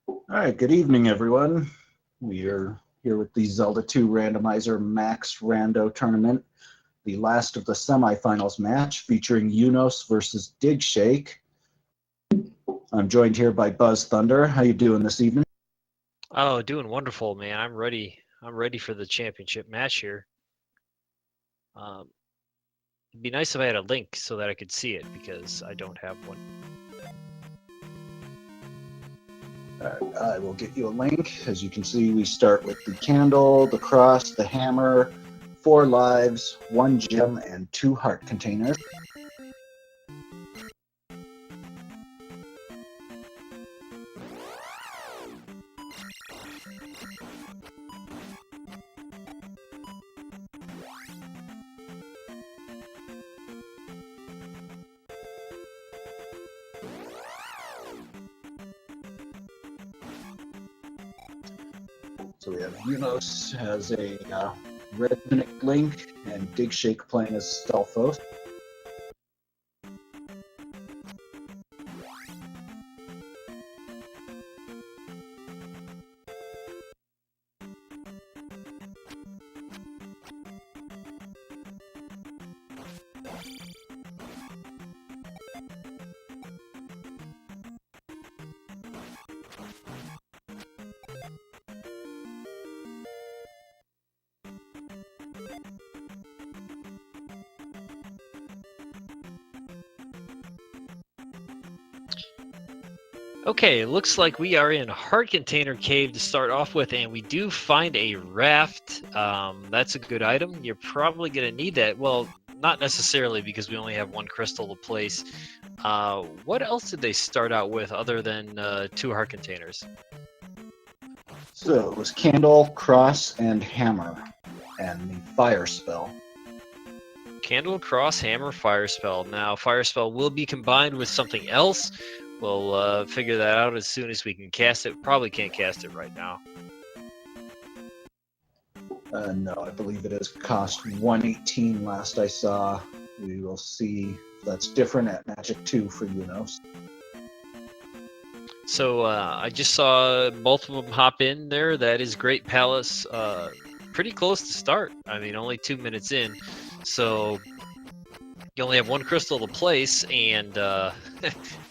All right, good evening, everyone. We are here with the Zelda 2 Randomizer Max Rando tournament, the last of the semifinals match featuring Eunos versus Digshake. I'm joined here by Buzz Thunder. How you doing this evening? Oh, doing wonderful, man. I'm ready. I'm ready for the championship match here. Um, it'd be nice if I had a link so that I could see it because I don't have one. All right, I will get you a link. As you can see, we start with the candle, the cross, the hammer, 4 lives, 1 gem, and 2 heart containers. So we have Eunos has a red link and Digshake playing as Stelphos. Okay, looks like we are in Heart Container Cave to start off with, and we do find a raft. That's a good item. You're probably going to need that. Well, not necessarily because we only have 1 crystal to place. What else did they start out with other than 2 heart containers? So it was candle, cross, and hammer, and the fire spell. Candle, cross, hammer, fire spell. Now, fire spell will be combined with something else. We'll figure that out as soon as we can cast it. Probably can't cast it right now. No, I believe it is cost 118 last I saw. We will see if that's different at Magic 2 for Eunos. So I just saw both of them hop in there. That is Great Palace. Pretty close to start. I mean, only 2 minutes in. So you only have 1 crystal to place, and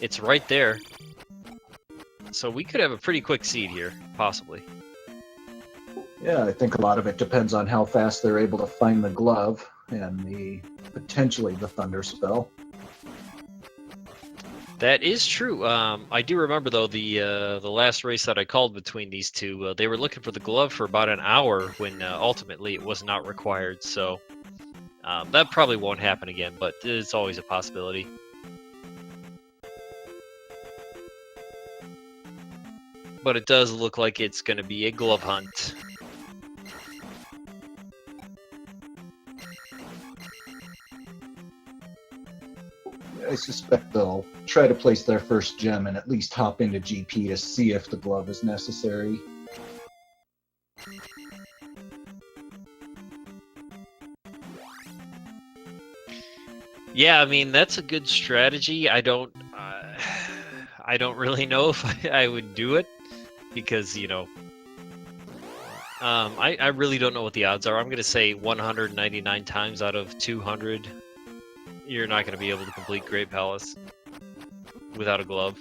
it's right there. So we could have a pretty quick seed here, possibly. Yeah, I think a lot of it depends on how fast they're able to find the glove and potentially the thunder spell. That is true. I do remember though the last race that I called between these two. They were looking for the glove for about an hour when ultimately it was not required. So that probably won't happen again, but it's always a possibility. But it does look like it's going to be a glove hunt. I suspect they'll try to place their first gem and at least hop into GP to see if the glove is necessary. Yeah, I mean that's a good strategy. I don't really know if I would do it because I really don't know what the odds are. I'm going to say 199 times out of 200, you're not going to be able to complete Great Palace without a glove.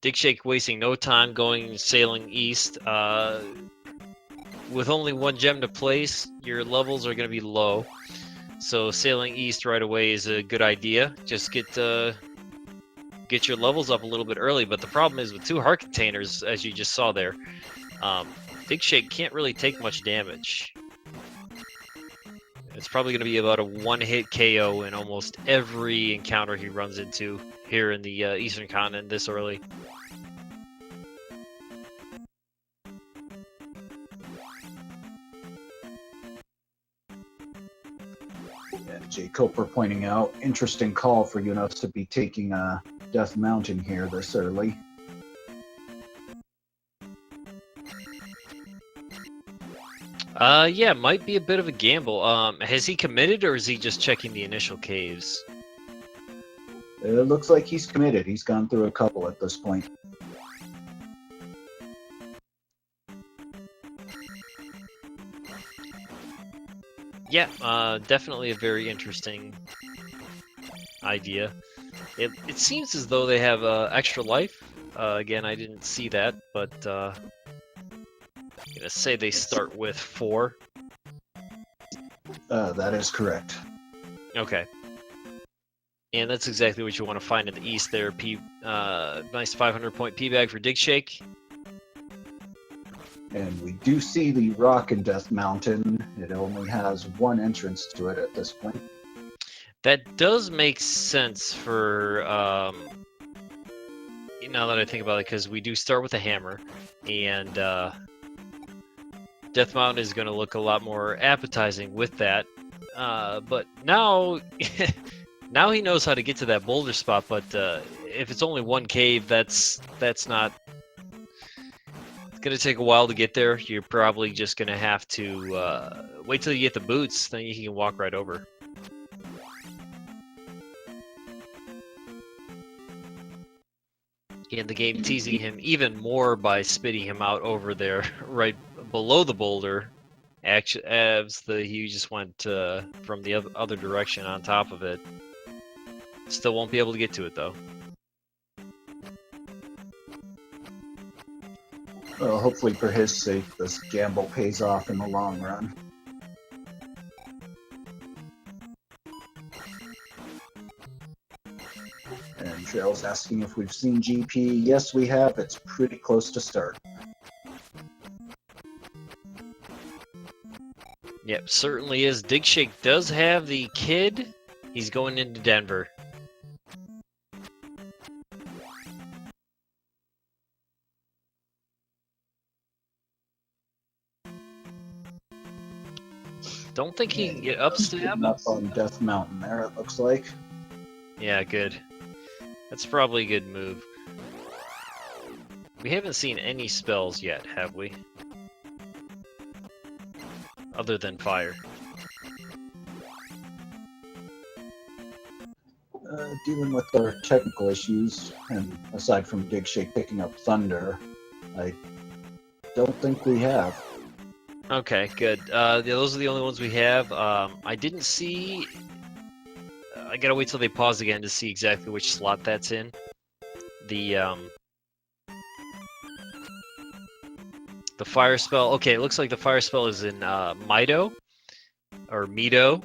Digshake wasting no time going sailing east. With only 1 gem to place, your levels are going to be low. So sailing east right away is a good idea. Just get your levels up a little bit early. But the problem is with 2 heart containers, as you just saw there, Digshake can't really take much damage. It's probably going to be about a 1-hit KO in almost every encounter he runs into here in the Eastern Continent this early. And Jay Coper pointing out, interesting call for Eunos to be taking Death Mountain here this early. Yeah, might be a bit of a gamble. Has he committed or is he just checking the initial caves? It looks like he's committed. He's gone through a couple at this point. Yeah, definitely a very interesting idea. It seems as though they have extra life. Again, I didn't see that, but I'm gonna say they start with 4. That is correct. Okay. And that's exactly what you want to find in the East there. Nice 500-point P-bag for Digshake. And we do see the Rock and Death Mountain. It only has one entrance to it at this point. That does make sense for, now that I think about it, because we do start with a hammer, and Death Mountain is going to look a lot more appetizing with that. But now, now he knows how to get to that boulder spot. But if it's only one cave, that's not. It's going to take a while to get there. You're probably just going to have to wait till you get the boots, then you can walk right over. And the game teasing him even more by spitting him out over there, right below the boulder. Actually, as he just went from the other direction on top of it. Still won't be able to get to it though. Well, hopefully for his sake, this gamble pays off in the long run. And Trail's asking if we've seen GP. Yes, we have. It's pretty close to start. Yep, certainly is. Digshake does have the kid. He's going into Denver. Don't think he can get up stab. Up on Death Mountain there, it looks like. Yeah, good. That's probably a good move. We haven't seen any spells yet, have we? Other than fire. Dealing with their technical issues, and aside from Digshake picking up Thunder, I don't think we have. Okay, good. Those are the only ones we have. I didn't see... I gotta wait till they pause again to see exactly which slot that's in. The fire spell... Okay, it looks like the fire spell is in Mido, or Mido,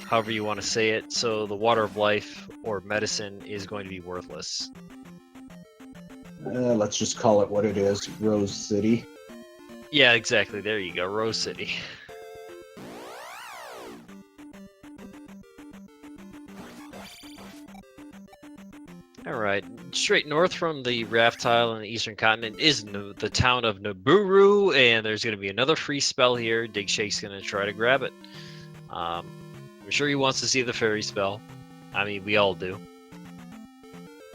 however you want to say it. So the Water of Life, or Medicine, is going to be worthless. Let's just call it what it is, Rose City. Yeah, exactly. There you go, Rose City. Alright, straight north from the raft tile on the eastern continent is the town of Naburu, and there's going to be another free spell here. Digshake's going to try to grab it. I'm sure he wants to see the fairy spell. I mean, we all do.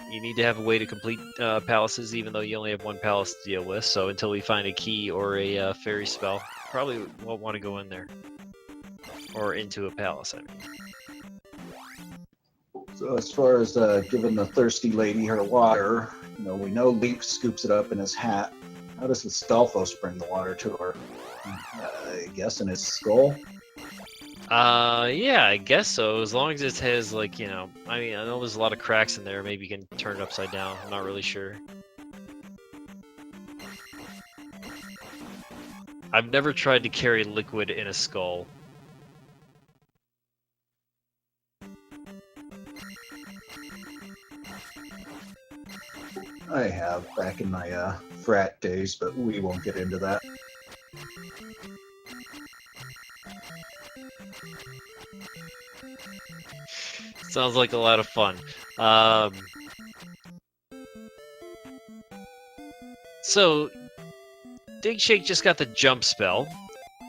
You need to have a way to complete palaces, even though you only have one palace to deal with, so until we find a key or a fairy spell, probably won't want to go in there. Or into a palace, I mean. So as far as giving the thirsty lady her water, we know Link scoops it up in his hat. How does the Stalfos bring the water to her? I guess in his skull? Yeah, I guess so. As long as it has, like, I mean, I know there's a lot of cracks in there. Maybe you can turn it upside down. I'm not really sure. I've never tried to carry liquid in a skull. I have, back in my frat days, but we won't get into that. Sounds like a lot of fun. So, Digshake just got the jump spell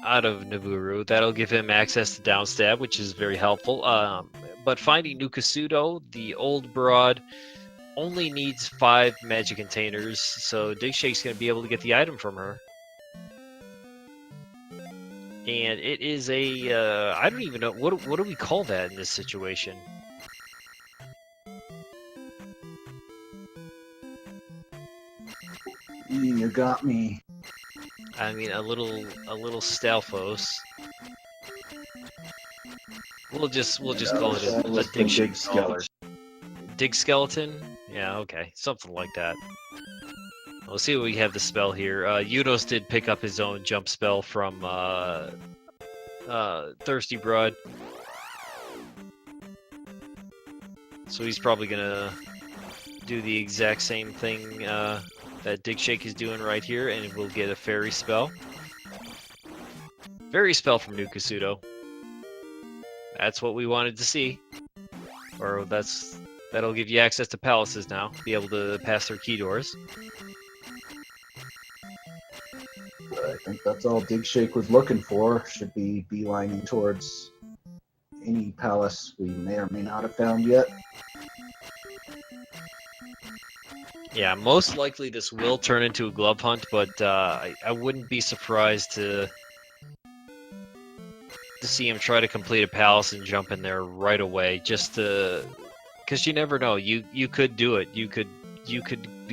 out of Naburu. That'll give him access to downstab, which is very helpful. But finding Nukasudo, the old broad, only needs 5 magic containers, so Digshake's going to be able to get the item from her. And it is a, I don't even know, what do we call that in this situation? got me. I mean, a little Stalfos. We'll just call it That a was the Digshake Dig Skeleton. Dig skeleton? Yeah, okay, something like that. We'll see what we have the spell here. Eunos did pick up his own jump spell from Thirsty Broad. So he's probably gonna do the exact same thing that Digshake is doing right here, and we'll get a fairy spell. Fairy spell from Nukasudo. That's what we wanted to see. Or that'll give you access to palaces now. Be able to pass their key doors. I think that's all Digshake was looking for. Should be beelining towards any palace we may or may not have found yet. Yeah, most likely this will turn into a glove hunt, but I wouldn't be surprised to see him try to complete a palace and jump in there right away, just to, because you never know. You could do it. You could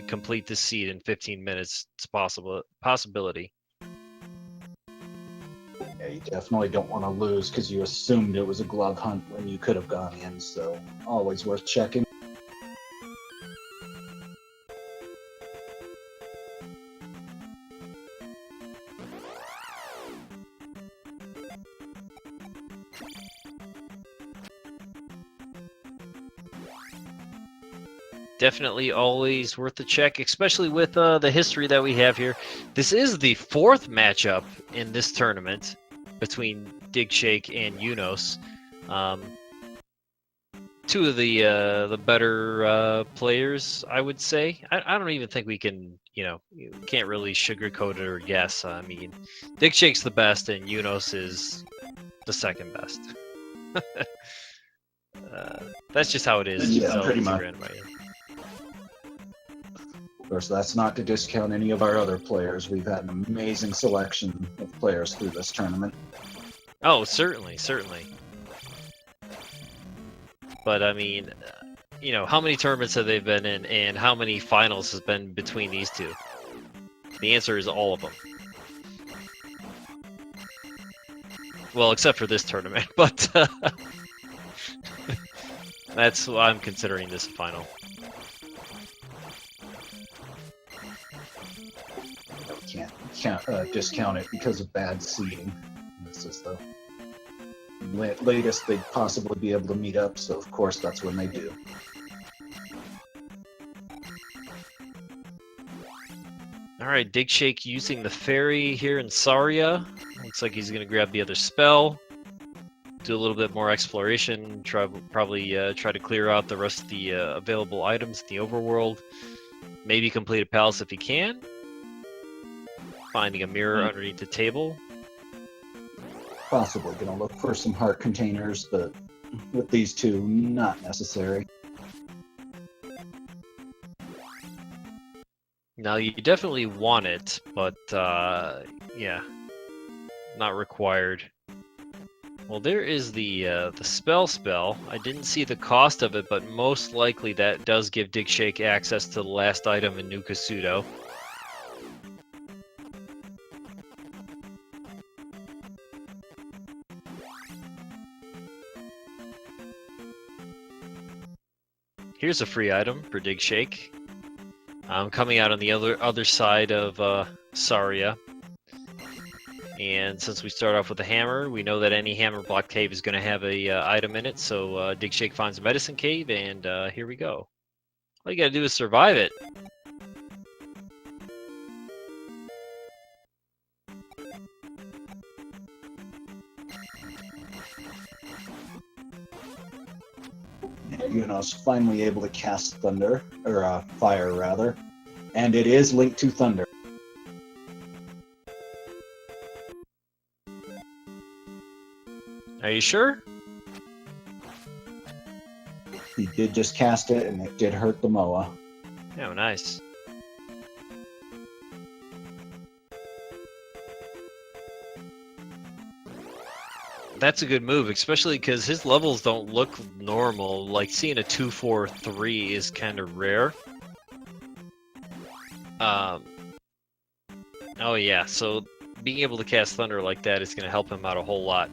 complete this seed in 15 minutes. It's possibility. Yeah, you definitely don't want to lose because you assumed it was a glove hunt when you could have gone in, so always worth checking. Definitely always worth the check, especially with the history that we have here. This is the fourth matchup in this tournament between Digshake and Eunos. Two of the better players, I would say. I don't even think we can, you can't really sugarcoat it or guess. I mean, Digshake's the best, and Eunos is the second best. That's just how it is. Yeah, pretty much. Randomizer. Of course, that's not to discount any of our other players. We've had an amazing selection of players through this tournament. Oh, certainly. But I mean, how many tournaments have they been in, and how many finals has been between these two? The answer is all of them. Well, except for this tournament, but that's why I'm considering this a final. Can't discount it because of bad seeding. This is the latest they'd possibly be able to meet up, so of course that's when they do. Alright, Digshake using the fairy here in Saria. Looks like he's going to grab the other spell. Do a little bit more exploration. Probably try to clear out the rest of the available items in the overworld. Maybe complete a palace if he can. Finding a mirror underneath the table. Possibly gonna look for some heart containers, but with these two, not necessary. Now you definitely want it, but yeah, not required. Well, there is the spell. I didn't see the cost of it, but most likely that does give Digshake access to the last item in Nukasudo. Here's a free item for Digshake. I'm coming out on the other side of Saria. And since we start off with a hammer, we know that any hammer block cave is going to have a item in it. So Digshake finds a medicine cave, and here we go. All you got to do is survive it. Eunos finally able to cast thunder, or fire rather, and it is linked to thunder. Are you sure? He did just cast it, and it did hurt the Moa. Oh, nice. That's a good move, especially because his levels don't look normal. Like, seeing a 2-4-3 is kind of rare. Oh yeah, so being able to cast Thunder like that is going to help him out a whole lot.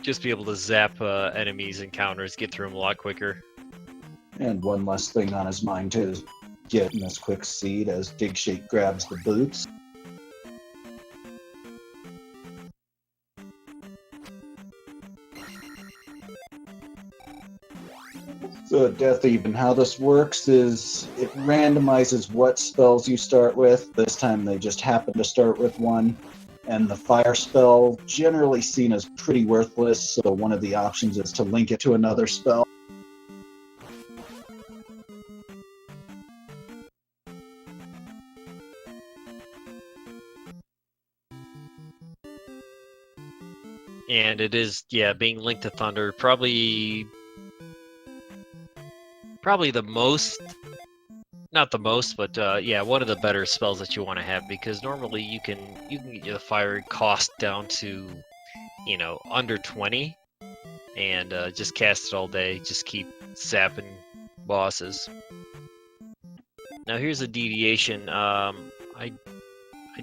Just be able to zap enemies and counters, get through them a lot quicker. And one less thing on his mind to get in this quick seed as Digshake grabs the boots. So Death Even, how this works is it randomizes what spells you start with. This time they just happen to start with one. And the fire spell, generally seen as pretty worthless, so one of the options is to link it to another spell. And it is, yeah, being linked to Thunder, probably the most, not the most, but yeah, one of the better spells that you want to have, because normally you can get your fire cost down to, you know, under 20, and just cast it all day, just keep zapping bosses. Now here's a deviation. I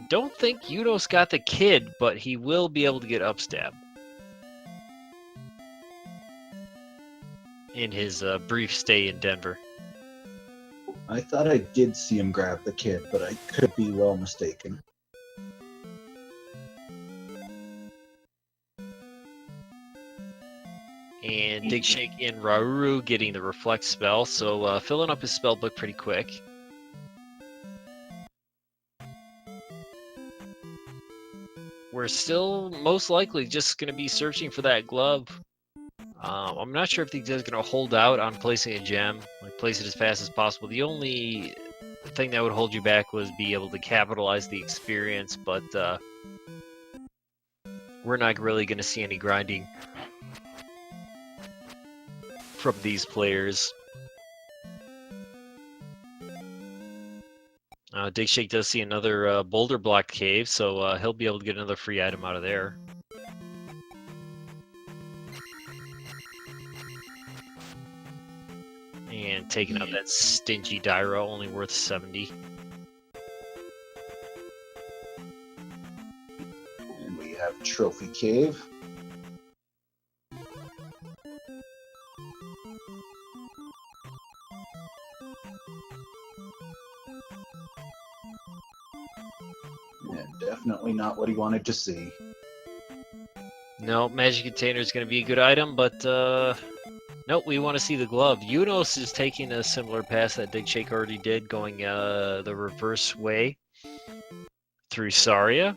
don't think Eunos got the kid, but he will be able to get upstab in his brief stay in Denver. I thought I did see him grab the kid, but I could be well mistaken. And Digshake and Rauru getting the Reflect spell, so filling up his spell book pretty quick. We're still most likely just going to be searching for that glove. I'm not sure if these guys are going to hold out on placing a gem, like place it as fast as possible. The only thing that would hold you back was be able to capitalize the experience, but we're not really going to see any grinding from these players. Digshake does see another boulder blocked cave, so he'll be able to get another free item out of there. And taking out that stingy Dyro, only worth 70. And we have Trophy Cave. And definitely not what he wanted to see. No, Magic Container is going to be a good item, but nope, we want to see the glove. Eunos is taking a similar path that Digshake already did, going the reverse way through Saria.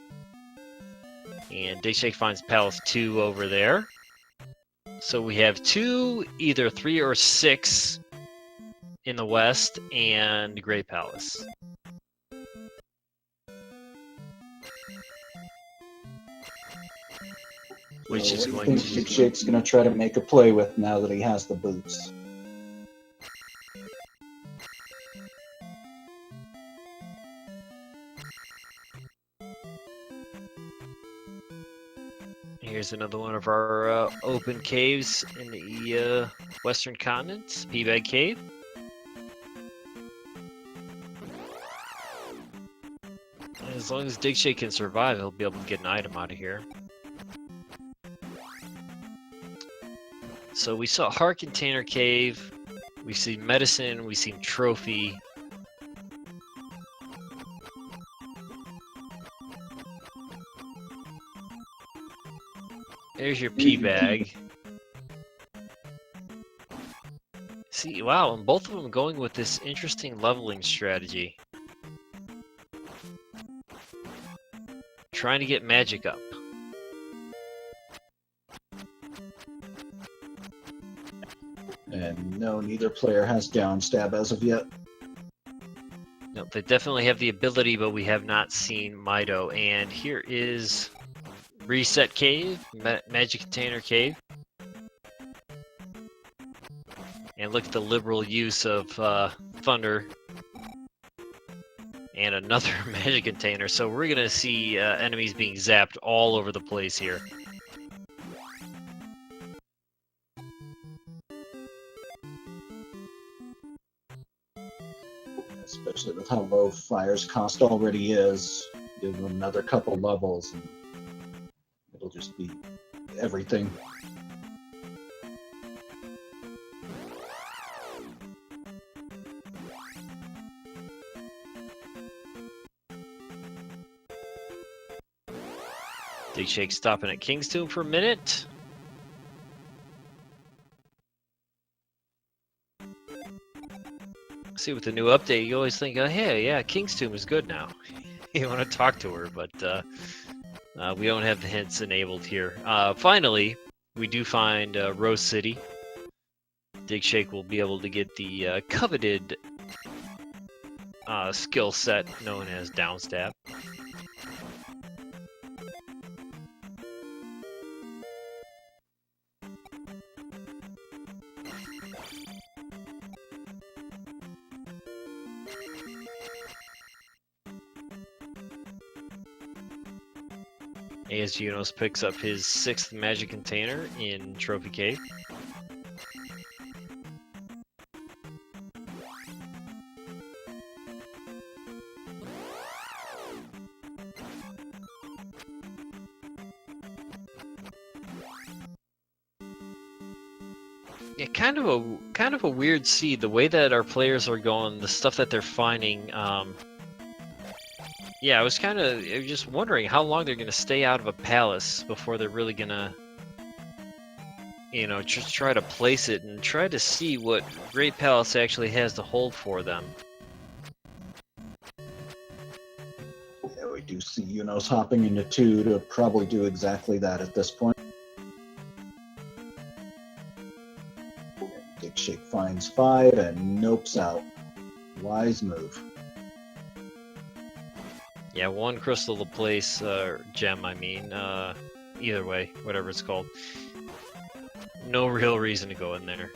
And Digshake finds Palace 2 over there. So we have 2, either 3 or 6 in the west, and Grey Palace. Which is going to... Digshake's going to try to make a play with now that he has the boots. Here's another one of our open caves in the western continent, Peabag Cave. As long as Digshake can survive, he'll be able to get an item out of here. So we saw Heart Container Cave, we've seen Medicine, we've seen Trophy. There's your P bag. See, wow, and both of them going with this interesting leveling strategy. Trying to get magic up. And no, neither player has down stab as of yet. No, they definitely have the ability, but we have not seen Mido. And here is Reset Cave, Magic Container Cave. And look at the liberal use of Thunder. And another Magic Container. So we're going to see enemies being zapped all over the place here. Especially with how low Fire's cost already is. Give him another couple levels, and it'll just be everything. Digshake stopping at King's Tomb for a minute. See, with the new update, you always think, oh, hey, yeah, King's Tomb is good now. You want to talk to her, but we don't have the hints enabled here. Finally, we do find Rose City. Digshake will be able to get the coveted skill set known as Downstab. As Eunos picks up his 6th magic container in Trophy Cave. Yeah, kind of a weird seed. The way that our players are going, the stuff that they're finding. Yeah, I was just wondering how long they're gonna stay out of a palace before they're really gonna, just try to place it and try to see what Great Palace actually has to hold for them. Yeah, we do see Eunos hopping into 2 to probably do exactly that at this point. Digshake finds 5 and nopes out. Wise move. Yeah, 1 crystal to place, gem, I mean. Either way, whatever it's called. No real reason to go in there.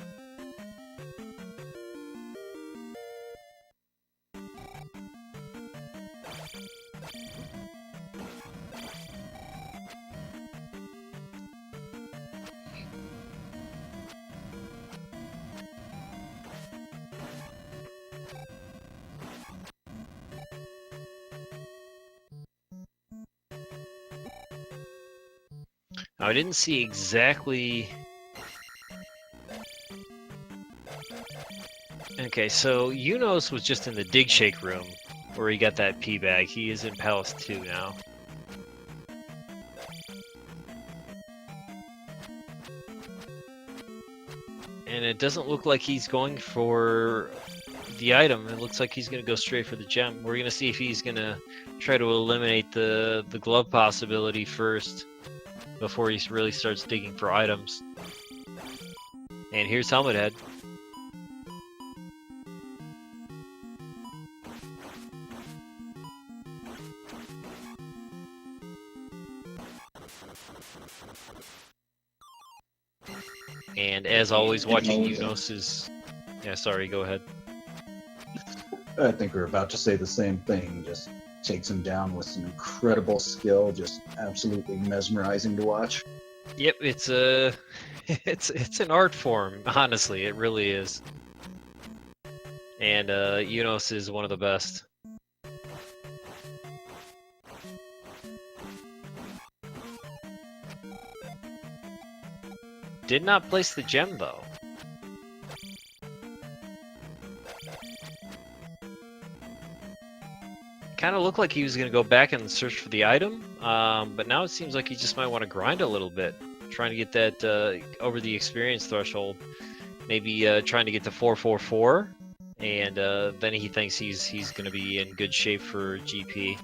I didn't see exactly... Okay, so Eunos was just in the Digshake room where he got that P bag. He is in Palace 2 now. And it doesn't look like he's going for the item. It looks like he's going to go straight for the gem. We're going to see if he's going to try to eliminate the glove possibility first before he really starts digging for items. And here's Helmet Head. And as always, watching Eunos is... Yeah, sorry, go ahead. I think we're about to say the same thing. Just takes him down with some incredible skill, just absolutely mesmerizing to watch. Yep, it's a... it's an art form, honestly, it really is. And Eunos is one of the best. Did not place the gem, though. Kind of looked like he was going to go back and search for the item, but now it seems like he just might want to grind a little bit, trying to get that over the experience threshold. Maybe trying to get to 444, and then he thinks he's going to be in good shape for GP.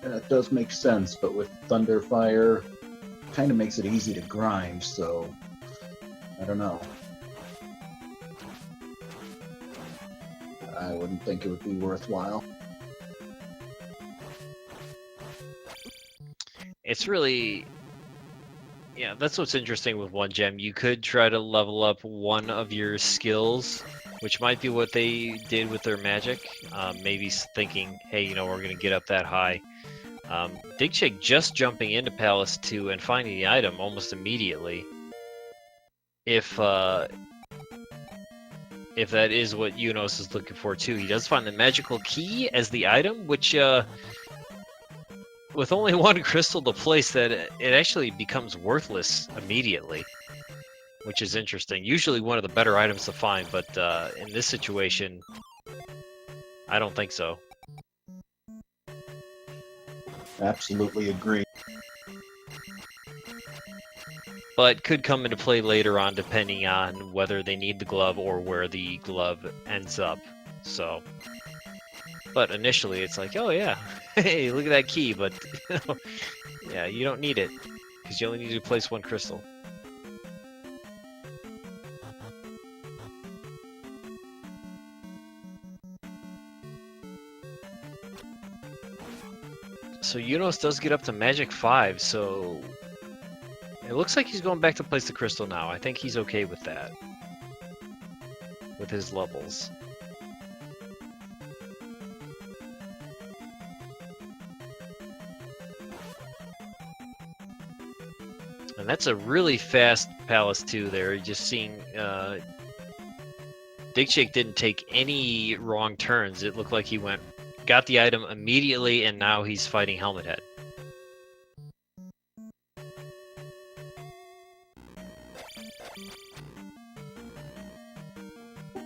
That does make sense, but with Thunderfire, kind of makes it easy to grind, so I don't know. I wouldn't think it would be worthwhile. It's really... Yeah, that's what's interesting with one gem. You could try to level up one of your skills, which might be what they did with their magic. Maybe thinking, hey, we're going to get up that high. Digshake just jumping into Palace 2 and finding the item almost immediately if that is what Eunos is looking for too. He does find the magical key as the item, which with only one crystal to place, that it actually becomes worthless immediately, which is interesting. Usually one of the better items to find, but in this situation, I don't think so. Absolutely agree. But could come into play later on, depending on whether they need the glove or where the glove ends up. So, but initially it's like, oh yeah, hey, look at that key, but yeah, you don't need it because you only need to place one crystal. So Eunos does get up to Magic 5, so it looks like he's going back to place the crystal now. I think he's okay with that, with his levels. And that's a really fast palace too there. Just seeing Digshake didn't take any wrong turns. It looked like he got the item immediately, and now he's fighting Helmet Head.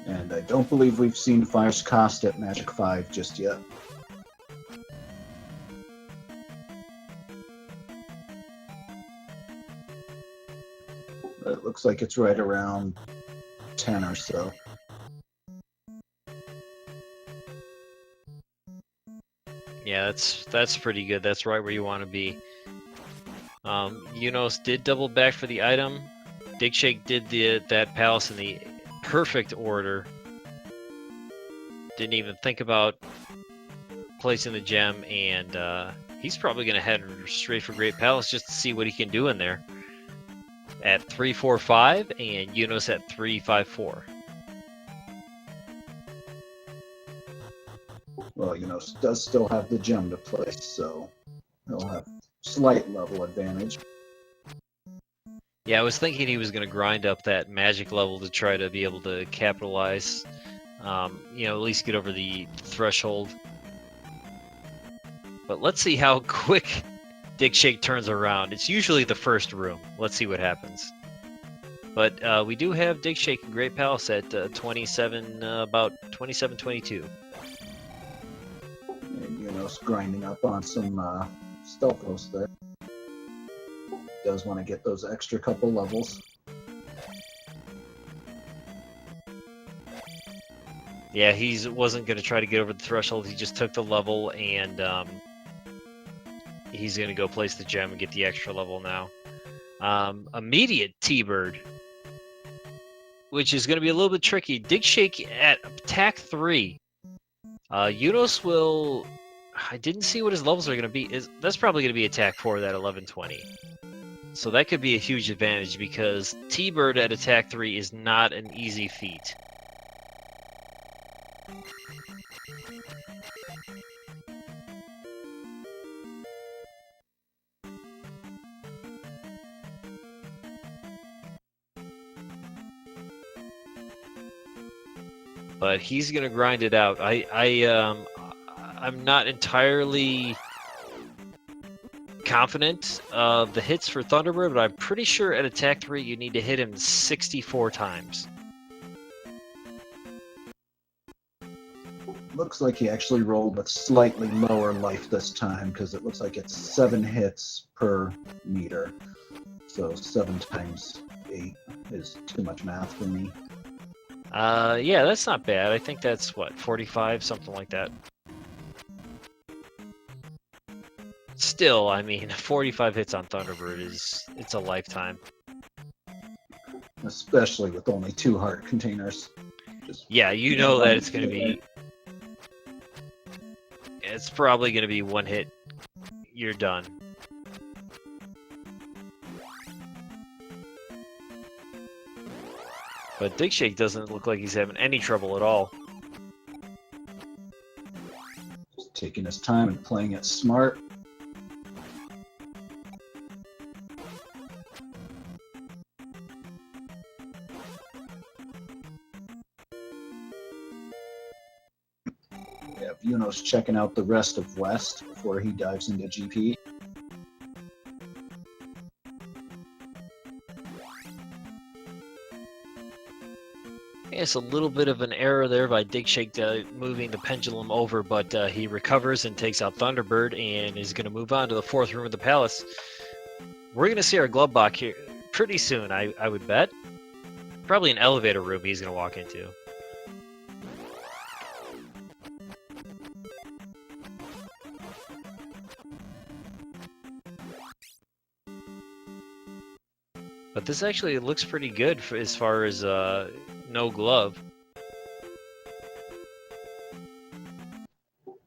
And I don't believe we've seen Fire's Cost at Magic 5 just yet. It looks like it's right around 10 or so. Yeah, that's pretty good. That's right where you want to be. Eunos did double back for the item. Digshake did that palace in the perfect order. Didn't even think about placing the gem, and he's probably going to head straight for Great Palace just to see what he can do in there. At 3-4-5, and Eunos at 3-5-4. Well, Eunos does still have the gem to place, so he'll have slight level advantage. Yeah, I was thinking he was going to grind up that magic level to try to be able to capitalize, at least get over the threshold. But let's see how quick Digshake turns around. It's usually the first room. Let's see what happens. But we do have Digshake and Great Palace at 27, about 27-22. And Eunos grinding up on some Stealthos there. Does want to get those extra couple levels. Yeah, he wasn't going to try to get over the threshold. He just took the level, and he's going to go place the gem and get the extra level now. Immediate T-Bird, which is going to be a little bit tricky. Digshake at attack 3. Eunos will... I didn't see what his levels are going to be. That's probably going to be attack 4, that 11-20. So that could be a huge advantage because T-Bird at attack 3 is not an easy feat. But he's gonna grind it out. I'm not entirely confident of the hits for Thunderbird, but I'm pretty sure at attack 3 you need to hit him 64 times. Looks like he actually rolled with slightly lower life this time because it looks like it's 7 hits per meter. So 7 times 8 is too much math for me. Yeah, that's not bad. I think that's, what, 45, something like that. Still, I mean, 45 hits on Thunderbird it's a lifetime. Especially with only 2 heart containers. Yeah, you know that it's going to be... It's probably going to be 1 hit. You're done. But Digshake doesn't look like he's having any trouble at all. Just taking his time and playing it smart. have Eunos checking out the rest of West before he dives into GP. It's a little bit of an error there by Digshake moving the pendulum over, but he recovers and takes out Thunderbird and is going to move on to the fourth room of the palace. We're going to see our glove box here pretty soon, I would bet. Probably an elevator room he's going to walk into. But this actually looks pretty good for, as far as no glove.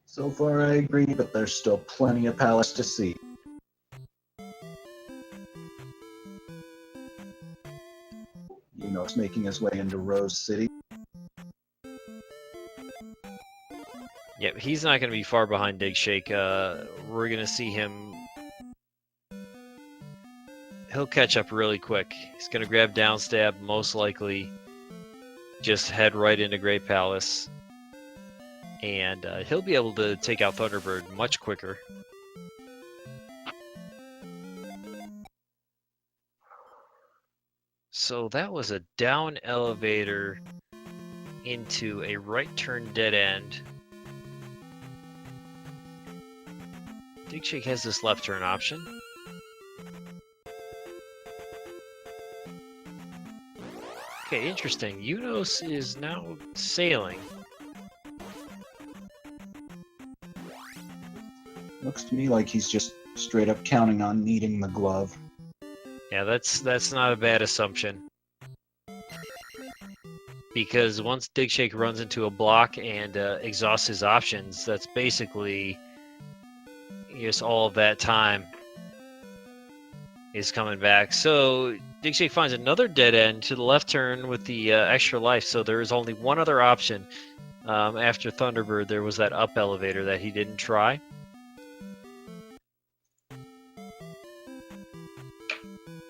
So far I agree, but there's still plenty of palace to see. Eunos making his way into Rose City. Yep, he's not going to be far behind Digshake. We're going to see him. He'll catch up really quick. He's going to grab down stab, most likely just head right into Great Palace. And he'll be able to take out Thunderbird much quicker. So that was a down elevator into a right turn dead end. Digshake has this left turn option. Okay, interesting. Eunos is now sailing. Looks to me like he's just straight up counting on needing the glove. Yeah, that's not a bad assumption. Because once Digshake runs into a block and exhausts his options, that's basically just all of that time is coming back. So Digshake finds another dead end to the left turn with the extra life, so there is only one other option. After Thunderbird, there was that up elevator that he didn't try.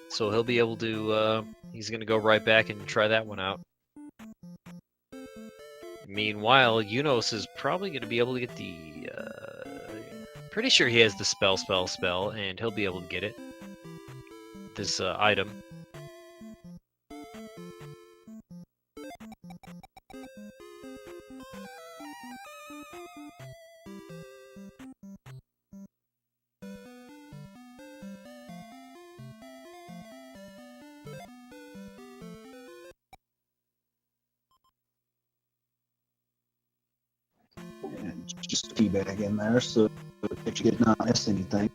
So he'll be able to, he's going to go right back and try that one out. Meanwhile, Eunos is probably going to be able to get the, pretty sure he has the spell, and he'll be able to get it. This item. And just teabag in there so that you did not miss anything.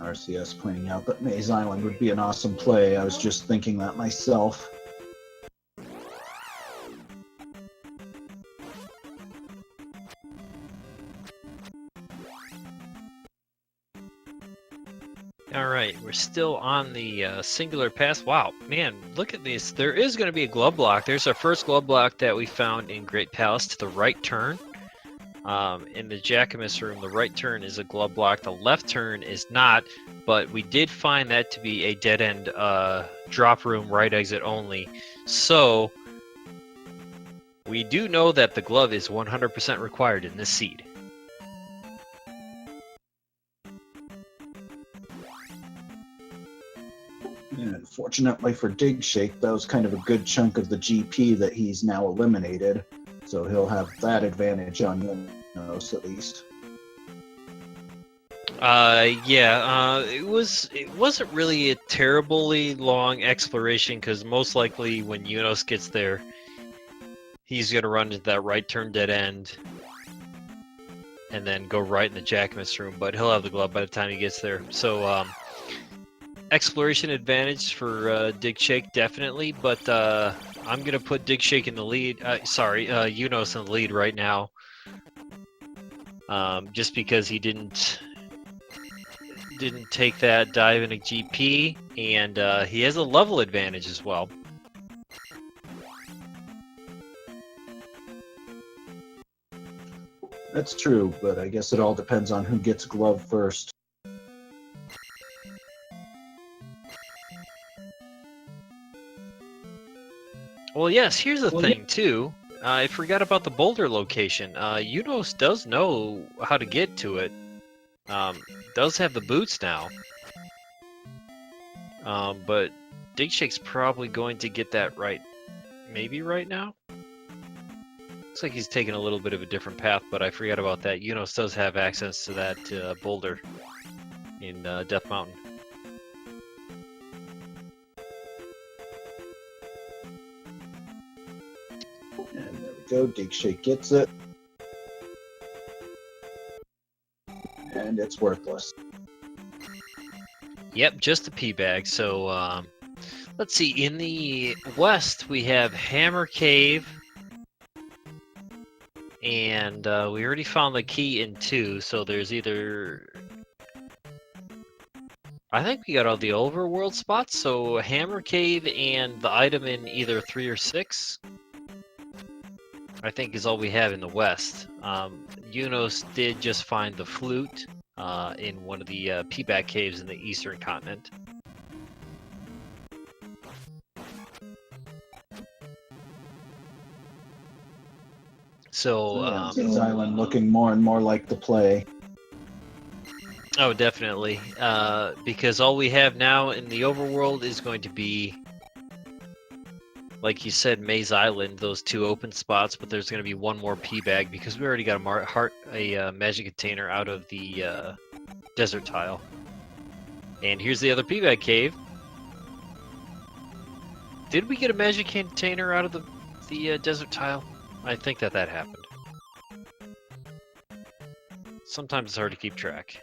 RCS pointing out that Maze Island would be an awesome play. I was just thinking that myself. Alright, we're still on the singular pass. Wow, man, look at this. There is going to be a glove block. There's our first glove block that we found in Great Palace to the right turn. In the Jackamus room, the right turn is a glove block. The left turn is not, but we did find that to be a dead-end drop room, right exit only. So, we do know that the glove is 100% required in this seed. And fortunately for Digshake, that was kind of a good chunk of the GP that he's now eliminated. So he'll have that advantage on Eunos at least. It wasn't really a terribly long exploration because most likely when Eunos gets there, he's gonna run into that right turn dead end and then go right in the Jackamus room. But he'll have the glove by the time he gets there. So exploration advantage for Digshake definitely, but I'm gonna put Digshake in the lead. Eunos in the lead right now. Just because he didn't take that dive in a GP, and he has a level advantage as well. That's true, but I guess it all depends on who gets glove first. Well, yes, here's the thing, too. I forgot about the boulder location. Eunos does know how to get to it. Does have the boots now. But Digshake's probably going to get that right. Maybe right now? Looks like he's taking a little bit of a different path, but I forgot about that. Eunos does have access to that boulder in Death Mountain. And there we go, Digshake gets it. And it's worthless. Yep, just a P bag. So let's see. In the west, we have Hammer Cave, and we already found the key in 2. So there's either, I think we got all the overworld spots. So Hammer Cave and the item in either 3 or 6. I think is all we have in the west. Eunos did just find the flute in one of the P-back caves in the eastern continent. So, Maze Island looking more and more like the play. Oh, definitely. Because all we have now in the overworld is going to be, like you said, Maze Island, those 2 open spots, but there's going to be 1 more P-bag because we already got a magic container out of the desert tile. And here's the other P-bag cave. Did we get a magic container out of the desert tile? I think that happened. Sometimes it's hard to keep track.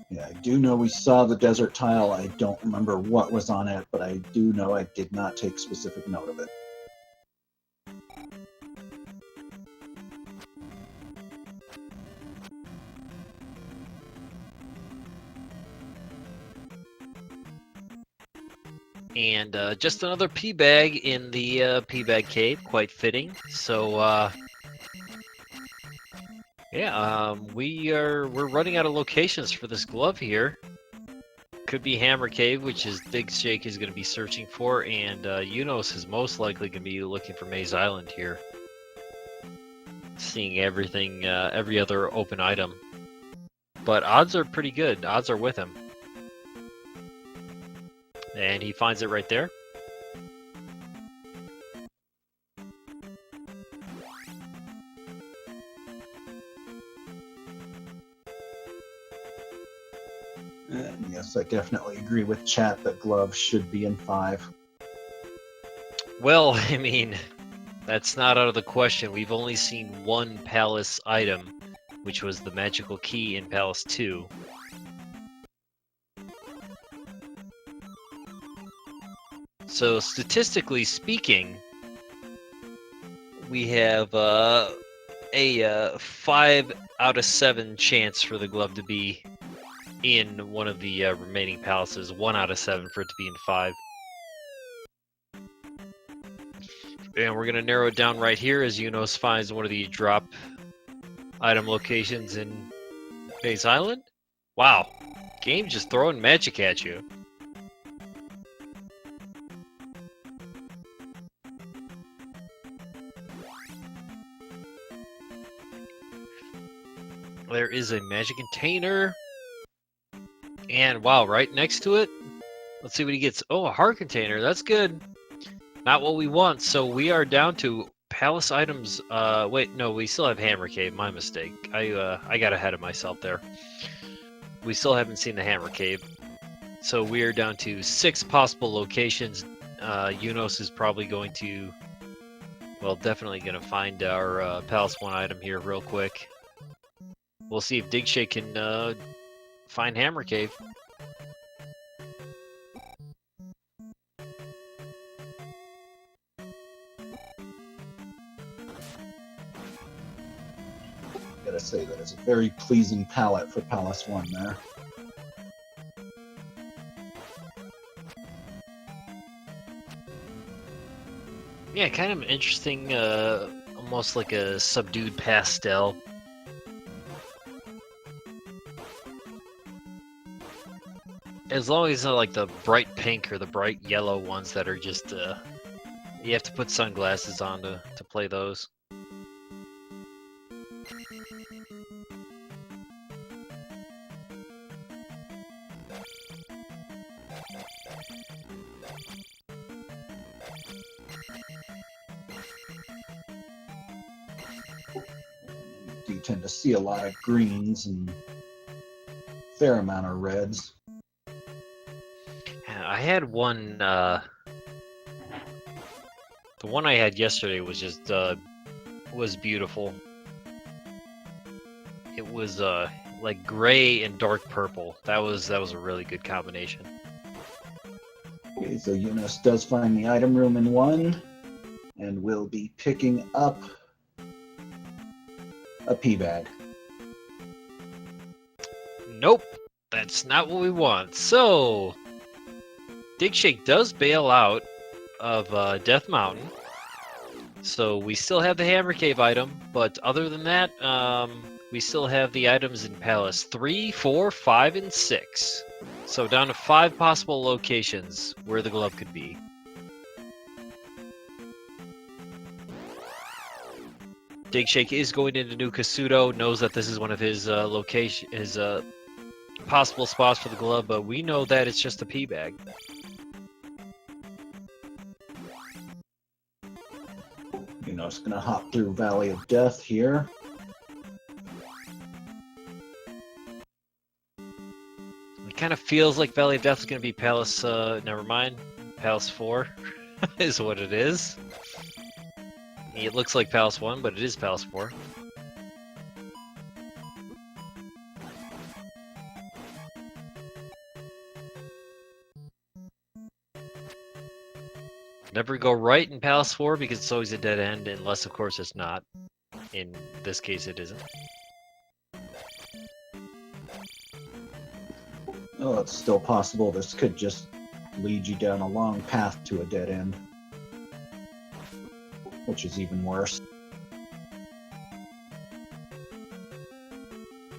Yeah, I do know we saw the desert tile. I don't remember what was on it, but I do know I did not take specific note of it. And just another P-bag in the P-bag cave, quite fitting. So yeah, we're running out of locations for this glove here. Could be Hammer Cave, which is Digshake is going to be searching for, and Eunos is most likely going to be looking for Maze Island here. Seeing everything, every other open item. But odds are pretty good. Odds are with him. And he finds it right there. Yes, I definitely agree with chat that glove should be in 5. Well, I mean, that's not out of the question. We've only seen 1 palace item, which was the magical key in Palace 2. So statistically speaking, we have a 5 out of 7 chance for the glove to be in one of the remaining palaces. 1 out of 7 for it to be in 5. And we're going to narrow it down right here as Eunos finds one of the drop item locations in Maze Island. Wow, game just throwing magic at you. There is a magic container. And wow, right next to it, let's see what he gets. Oh, a heart container. That's good. Not what we want. So we are down to palace items. Wait, no, we still have Hammer Cave. My mistake. I got ahead of myself there. We still haven't seen the Hammer Cave. So we are down to 6 possible locations. Eunos is probably going to, well, definitely going to find our Palace 1 item here real quick. We'll see if Digshake can find Hammer Cave. Gotta say that is a very pleasing palette for Palace 1 there. Yeah, kind of interesting, almost like a subdued pastel. As long as like the bright pink or the bright yellow ones that are just, you have to put sunglasses on to play those. You tend to see a lot of greens and a fair amount of reds. I had one, the one I had yesterday was just, was beautiful. It was, like gray and dark purple. That was a really good combination. Okay, so Eunos does find the item room in 1, and will be picking up a pea bag. Nope, that's not what we want. So, Digshake does bail out of Death Mountain. So we still have the Hammer Cave item, but other than that, we still have the items in Palace 3, 4, 5, and 6. So down to 5 possible locations where the glove could be. Digshake is going into New Kasuto, knows that this is one of his possible spots for the glove, but we know that it's just a pea bag. Eunos gonna hop through Valley of Death here. It kind of feels like Valley of Death is going to be Palace, never mind, Palace 4 is what it is. It looks like Palace 1, but it is Palace 4. Never go right in Palace 4 because it's always a dead end, unless of course it's not. In this case it isn't. Oh, it's still possible this could just lead you down a long path to a dead end, which is even worse.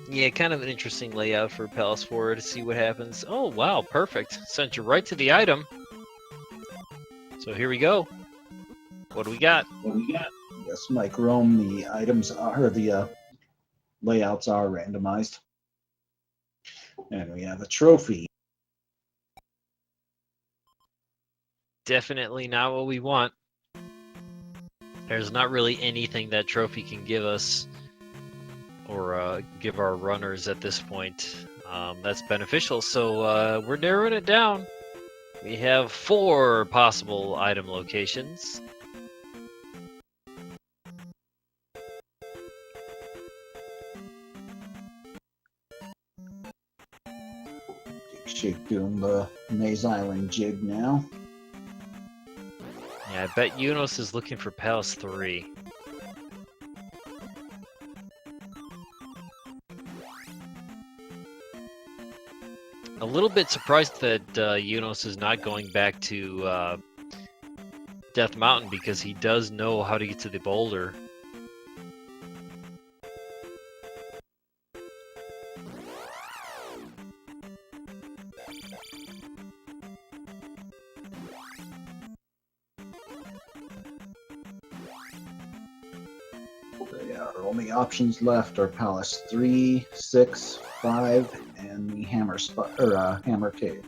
Yeah, kind of an interesting layout for Palace 4 to see what happens. Oh wow, perfect. Sent you right to the item. So here we go. What do we got? Yes, Mike Rome, the items are, the layouts are randomized. And we have a trophy. Definitely not what we want. There's not really anything that trophy can give us or give our runners at this point that's beneficial. So we're narrowing it down. We have 4 possible item locations. Digshake doing the Maze Island jig now. Yeah, I bet Eunos is looking for Palace 3. A little bit surprised that Eunos is not going back to Death Mountain because he does know how to get to the boulder. Our only options left are Palace 3, 6, 5, and the Hammer spot or Hammer Cave.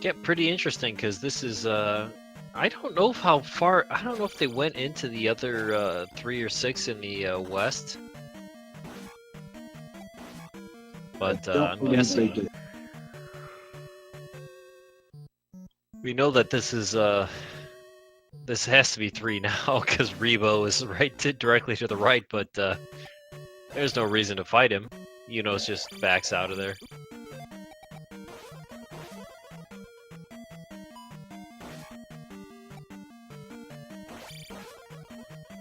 Get pretty interesting because this is I don't know how far. I don't know if they went into the other 3 or 6 in the west, but I'm guessing. We know that this is this has to be 3 now because Rebo is directly to the right, but there's no reason to fight him. Eunos just backs out of there.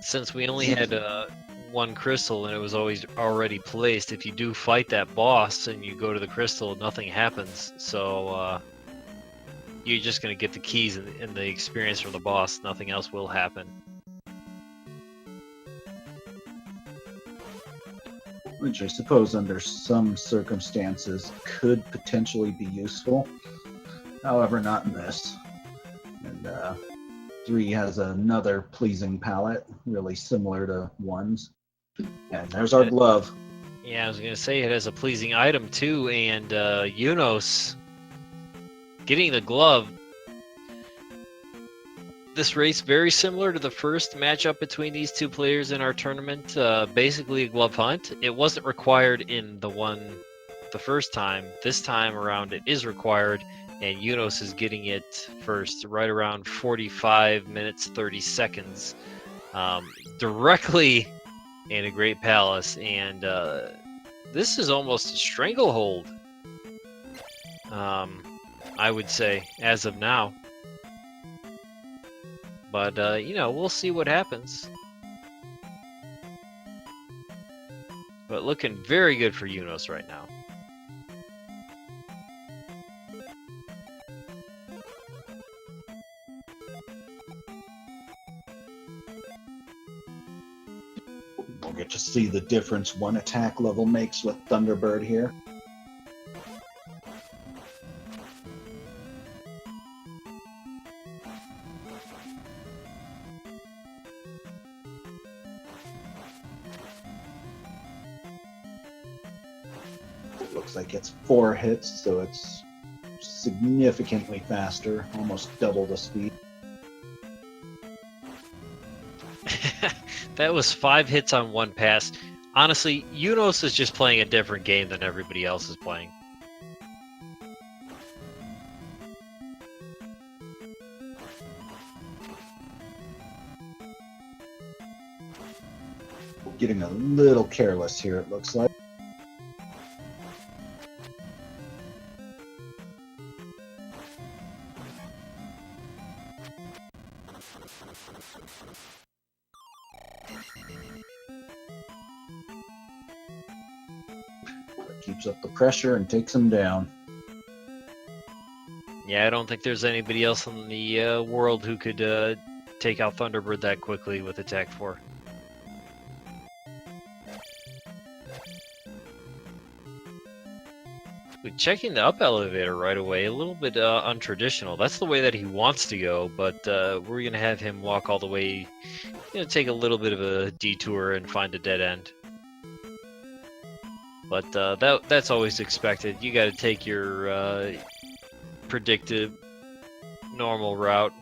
since we only had one crystal and it was always already placed, if you do fight that boss and you go to the crystal, nothing happens. So you're just gonna get the keys and the experience from the boss. Nothing else will happen. Which I suppose under some circumstances could potentially be useful. However, not in this. And 3 has another pleasing palette, really similar to 1's. And there's our glove. Yeah, I was gonna say it has a pleasing item too, and Eunos getting the glove. This race very similar to the first matchup between these two players in our tournament. Basically a glove hunt. It wasn't required in the first time. This time around it is required, and Eunos is getting it first, right around 45 minutes 30 seconds, directly in a Great Palace, and this is almost a stranglehold, I would say, as of now. But, you know, we'll see what happens. But looking very good for Eunos right now. We'll get to see the difference one attack level makes with Thunderbird here. It looks like it's 4 hits, so it's significantly faster, almost double the speed. That was 5 hits on 1 pass. Honestly, Eunos is just playing a different game than everybody else is playing. Getting a little careless here, it looks like. Keeps up the pressure and takes him down. Yeah, I don't think there's anybody else in the world who could take out Thunderbird that quickly with Attack 4. But checking the up elevator right away, a little bit untraditional. That's the way that he wants to go, but we're going to have him walk all the way, you know, take a little bit of a detour and find a dead end. But that's always expected. You got to take your predicted normal route.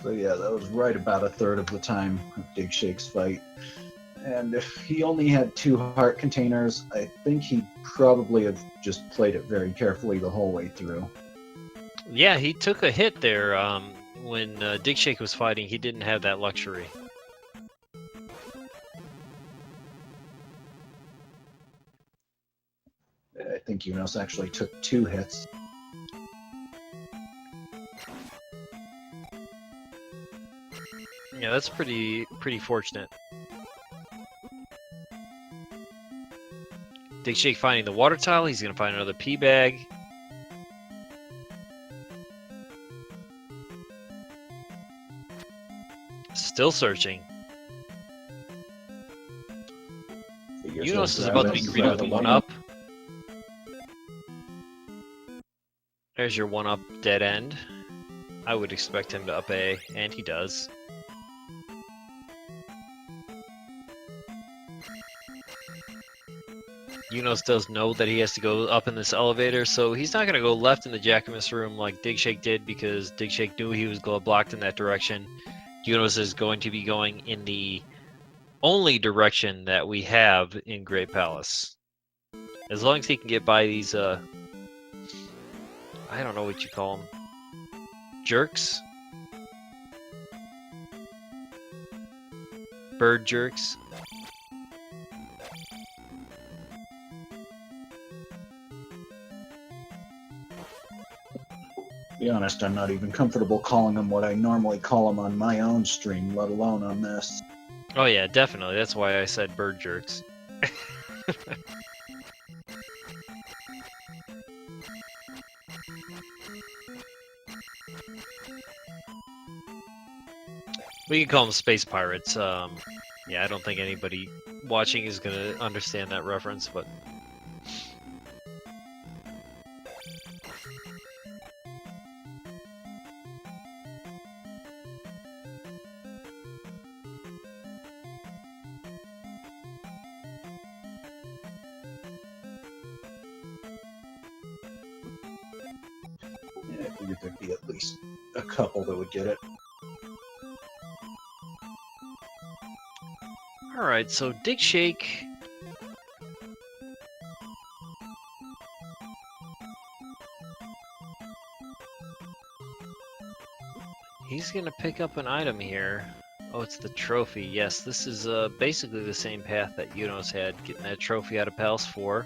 So yeah, that was right about a third of the time of Digshake's fight. And if he only had 2 heart containers, I think he probably have just played it very carefully the whole way through. Yeah, he took a hit there when Digshake was fighting. He didn't have that luxury. I think Eunos actually took 2 hits. Yeah, that's pretty fortunate. Digshake finding the water tile. He's gonna find another pea bag. Still searching. Eunos is about to be greeted with a 1-up. There's your 1-up dead end. I would expect him to up A, and he does. Eunos does know that he has to go up in this elevator, so he's not going to go left in the Jackamus room like Digshake did, because Digshake knew he was glove blocked in that direction. Eunos is going to be going in the only direction that we have in Great Palace. As long as he can get by these, I don't know what you call them. Jerks? Bird jerks? be honest, I'm not even comfortable calling them what I normally call them on my own stream, let alone on this. Oh yeah, definitely. That's why I said bird jerks. We can call them space pirates. Yeah, I don't think anybody watching is gonna understand that reference, but Yeah, I figured there'd be at least a couple that would get it. all right. So Digshake. He's gonna pick up an item here. Oh, it's the trophy. Yes, this is basically the same path that Eunos had, getting that trophy out of Palace 4.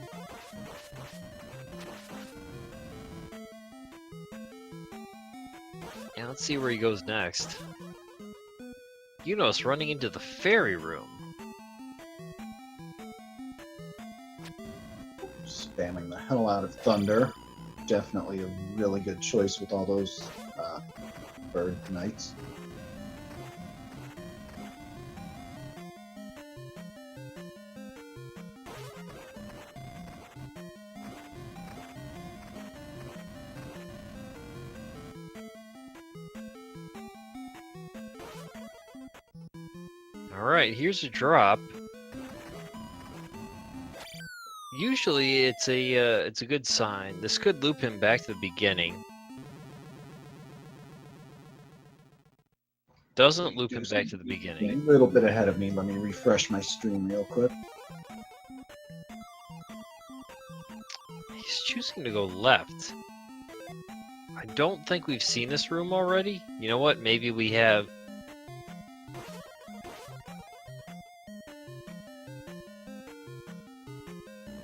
Yeah, let's see where he goes next. Eunos running into the fairy room. Spamming the hell out of Thunder. Definitely a really good choice with all those bird knights. Alright, here's a drop. Usually it's a good sign. This could loop him back to the beginning. Doesn't loop him back to the A beginning. little bit ahead of me. Let me refresh my stream real quick. He's choosing to go left. I don't think we've seen this room already. You know what? Maybe we have.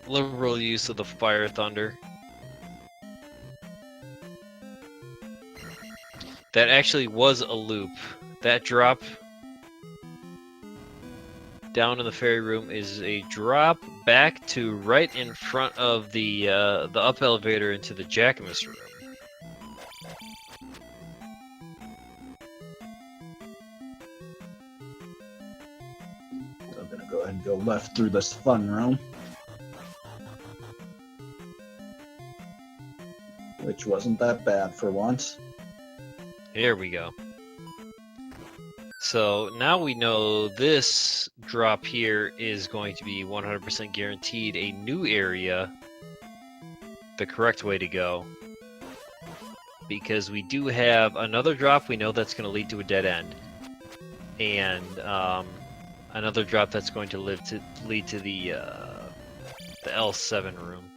Liberal use of the Fire Thunder. That actually was a loop. That drop down in the fairy room is a drop back to right in front of the up elevator into the Jackamus room. So I'm gonna go ahead and go left through this fun room, which wasn't that bad for once. Here we go. So now we know this drop here is going to be 100% guaranteed a new area, the correct way to go. Because we do have another drop we know that's going to lead to a dead end. And another drop that's going to lead to the L7 room.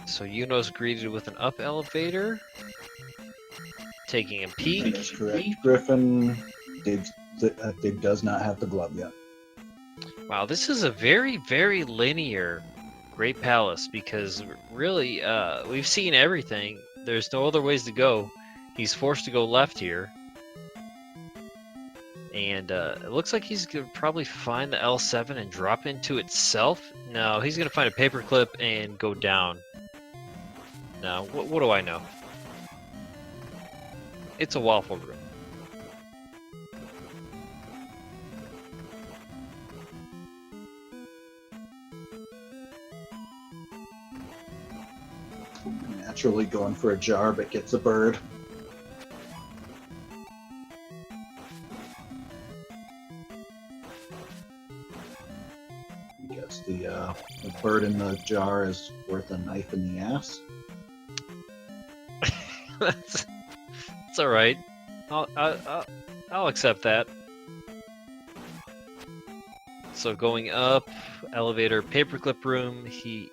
So Eunos greeted with an up elevator. Taking a peek. That is correct. Griffin, Dig does not have the glove yet. Wow, this is a very, very linear Great Palace because really, we've seen everything. There's no other ways to go. He's forced to go left here. And it looks like he's going to probably find the L7 and drop into itself. No, he's going to find a paperclip and go down. No, what do I know? It's a waffle room. Naturally going for a jar, but gets a bird. I guess the bird in the jar is worth a knife in the ass. That's all right. I'll accept that. So going up, elevator, paperclip room. He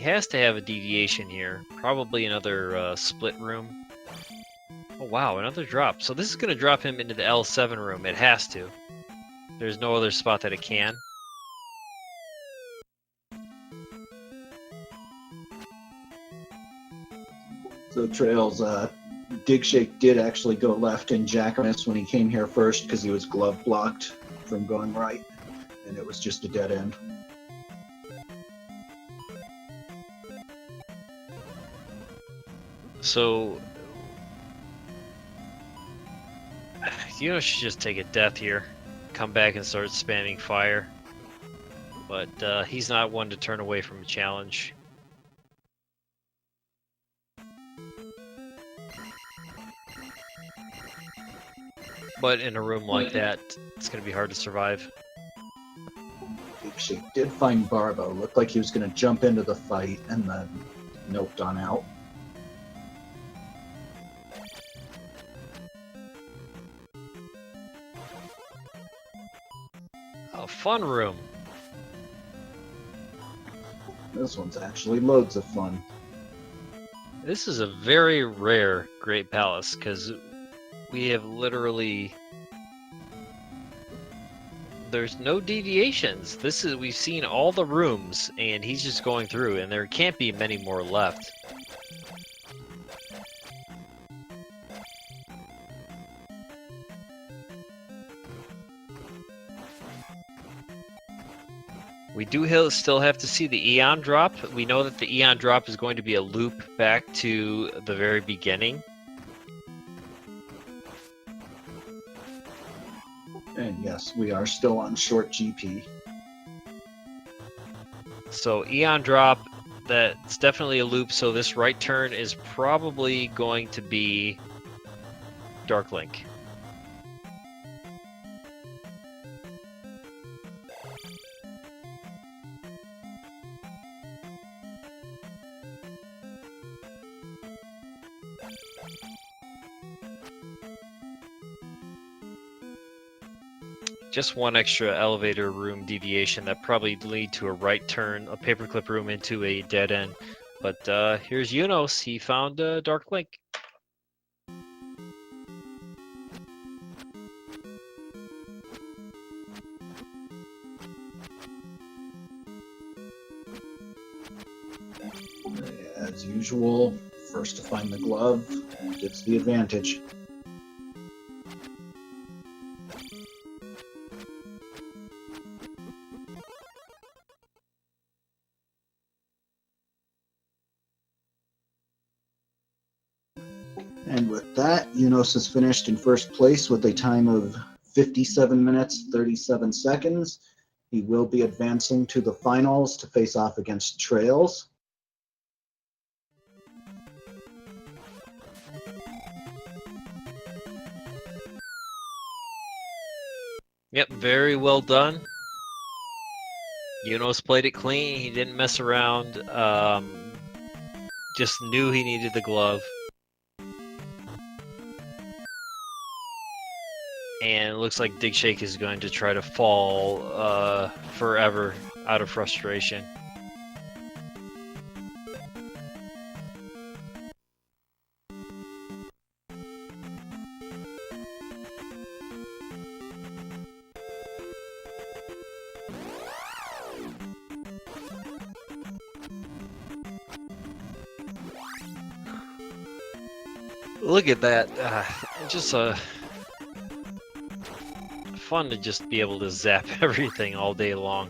has to have a deviation here. Probably another split room. Oh wow, another drop. So this is going to drop him into the L7 room. It has to. There's no other spot that it can. So Trails, Digshake did actually go left in Jackamus when he came here first because he was glove blocked from going right, and it was just a dead end. So, Eunos should just take a death here, come back and start spamming fire. But he's not one to turn away from a challenge. But in a room like that, it's going to be hard to survive. Digshake did find Barbo. Looked like he was going to jump into the fight and then noped on out. A fun room. This one's actually loads of fun. This is a very rare Great Palace because we have literally, there's no deviations. We've seen all the rooms and he's just going through, and there can't be many more left. We do still have to see the Eon drop. We know that the Eon drop is going to be a loop back to the very beginning. And yes, we are still on short GP. So Eon drop, that's definitely a loop. So this right turn is probably going to be Dark Link. Just one extra elevator room deviation that probably lead to a right turn, a paperclip room into a dead end. But here's Eunos. He found Dark Link. As usual, first to find the glove gets the advantage. And with that, Eunos is finished in first place with a time of 57 minutes, 37 seconds. He will be advancing to the finals to face off against Trails. Yep, very well done. Eunos played it clean. He didn't mess around. Just knew he needed the glove. And it looks like Digshake is going to try to fall forever out of frustration. Look at that. Just fun to just be able to zap everything all day long.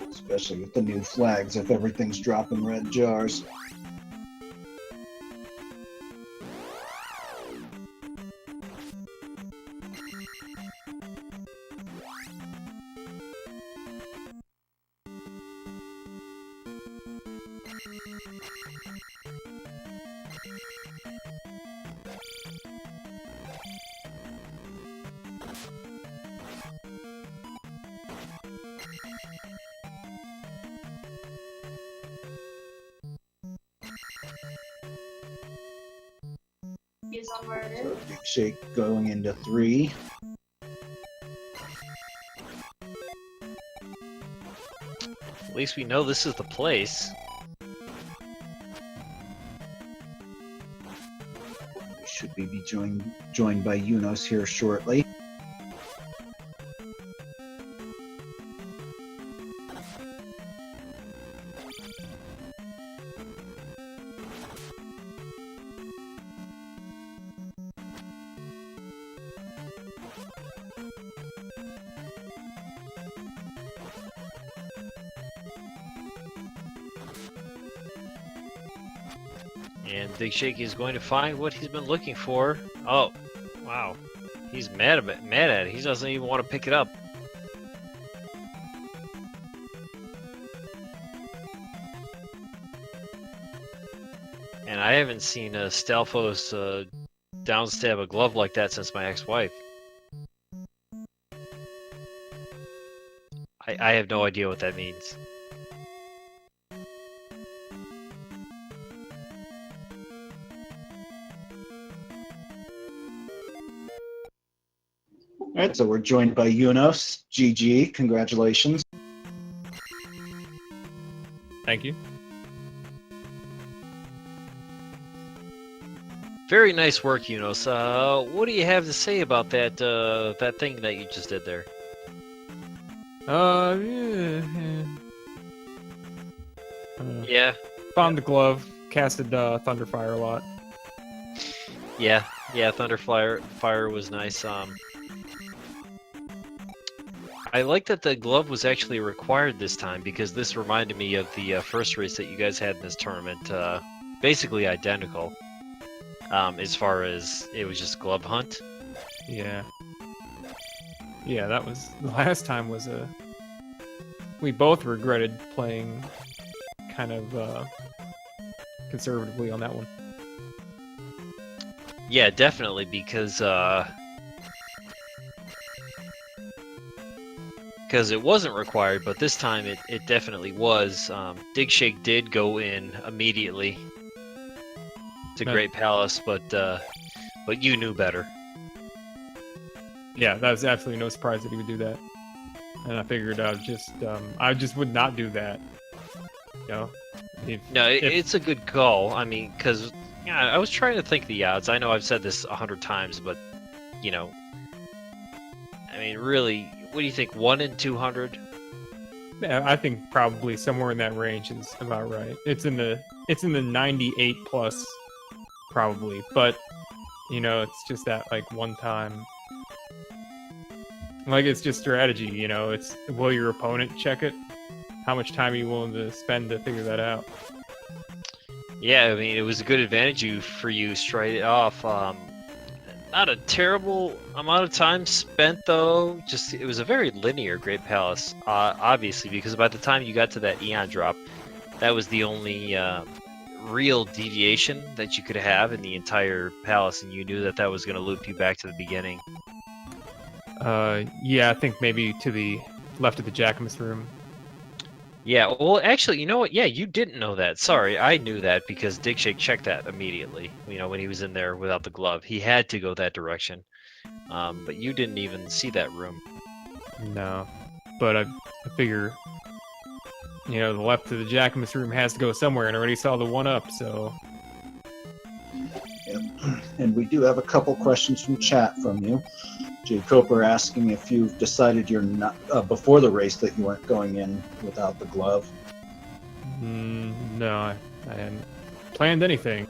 Especially with the new flags, if everything's dropping red jars. So Digshake going into 3. At least we know this is the place. be joined by Eunos here shortly. And Digshake is going to find what he's been looking for. Oh, wow. He's mad at it. He doesn't even want to pick it up. And I haven't seen a Stalfos downstab a glove like that since my ex-wife. I have no idea what that means. All right, so we're joined by Eunos. GG, congratulations. Thank you. Very nice work, Eunos. What do you have to say about that that thing that you just did there? Yeah. Found the glove, casted Thunderfire a lot. Yeah, Fire was nice. I like that the glove was actually required this time because this reminded me of the first race that you guys had in this tournament. Basically identical. As far as it was just glove hunt. Yeah. Yeah, that was the last time was we both regretted playing kind of conservatively on that one. Yeah, definitely because it wasn't required, but this time it definitely was. Digshake did go in immediately to Great Palace, but you knew better. Yeah, that was absolutely no surprise that he would do that. And I figured I just would not do that. You know? It's a good call. I mean, because I was trying to think the odds. I know I've said this 100 times, but you know, I mean, really, what do you think? 1 in 200? Yeah, I think probably somewhere in that range is about right. It's in the 98 plus, probably. But it's just that like one time. Like, it's just strategy, it's will your opponent check it? How much time are you willing to spend to figure that out? Yeah, I mean, it was a good advantage for you straight off. Not a terrible amount of time spent, though. Just, it was a very linear Great Palace, obviously, because by the time you got to that Eon drop, that was the only real deviation that you could have in the entire palace, and you knew that was going to loop you back to the beginning. Yeah, I think maybe to the left of the Jackamus room. Yeah, well, actually, you know what? Yeah, you didn't know that. Sorry, I knew that because Digshake checked that immediately. When he was in there without the glove, he had to go that direction. But you didn't even see that room. No, but I figure, the left of the Jackamus room has to go somewhere, and I already saw the one up, so. Yep. And we do have a couple questions from chat from you. Jay Coper asking if you've decided you're not before the race that you weren't going in without the glove. No, I hadn't planned anything.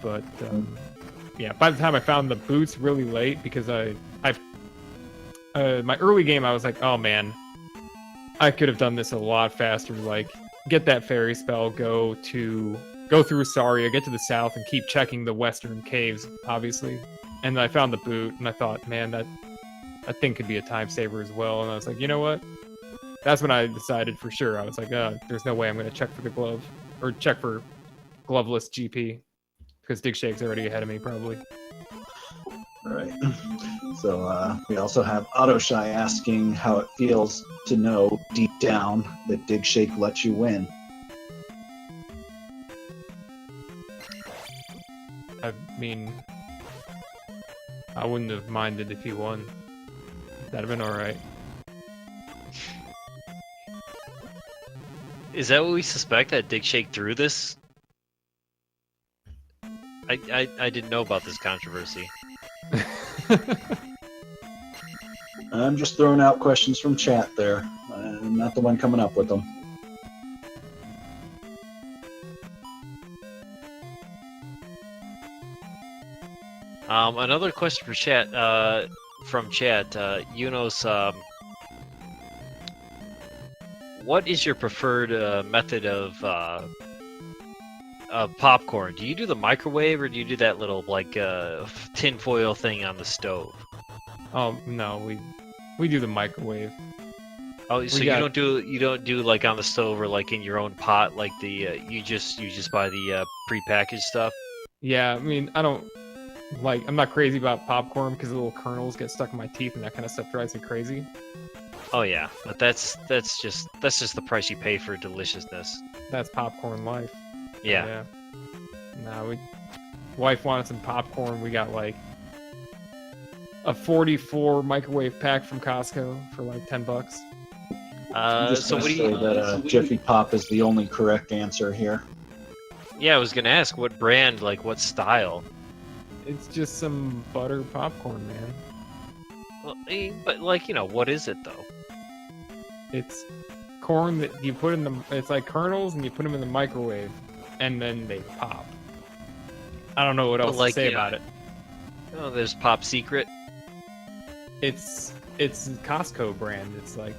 But yeah, by the time I found the boots really late, because my early game I was like, oh man, I could have done this a lot faster. Like, get that fairy spell, go through Saria, get to the south, and keep checking the western caves, obviously. And I found the boot, and I thought, man, that thing could be a time saver as well. And I was like, you know what? That's when I decided for sure. I was like, there's no way I'm going to check for the glove, or check for gloveless GP, because Digshake's already ahead of me, probably. Right. So we also have Autoshy asking how it feels to know deep down that Digshake lets you win. I mean, I wouldn't have minded if he won. That'd have been alright. Is that what we suspect, that Digshake threw this? I didn't know about this controversy. I'm just throwing out questions from chat there. I'm not the one coming up with them. Another question for chat. From chat, Eunos, what is your preferred method of popcorn? Do you do the microwave or do you do that little like tinfoil thing on the stove? Oh no, we do the microwave. Oh, so you don't do like on the stove or like in your own pot, like the you just buy the prepackaged stuff. Yeah, I mean, I don't like. I'm not crazy about popcorn because the little kernels get stuck in my teeth and that kind of stuff drives me crazy. Oh yeah, but that's just the price you pay for deliciousness. That's popcorn life. Yeah. No, wife wanted some popcorn. We got like a 44 microwave pack from Costco for like $10. I'm just So gonna what do say you? that Jiffy Pop is the only correct answer here. Yeah, I was gonna ask what brand, like what style. It's just some butter popcorn, man. Well, but like what is it though? It's corn that you put in the. It's like kernels, and you put them in the microwave, and then they pop. I don't know what else like, to say about it. Oh, there's Pop Secret. It's Costco brand. It's like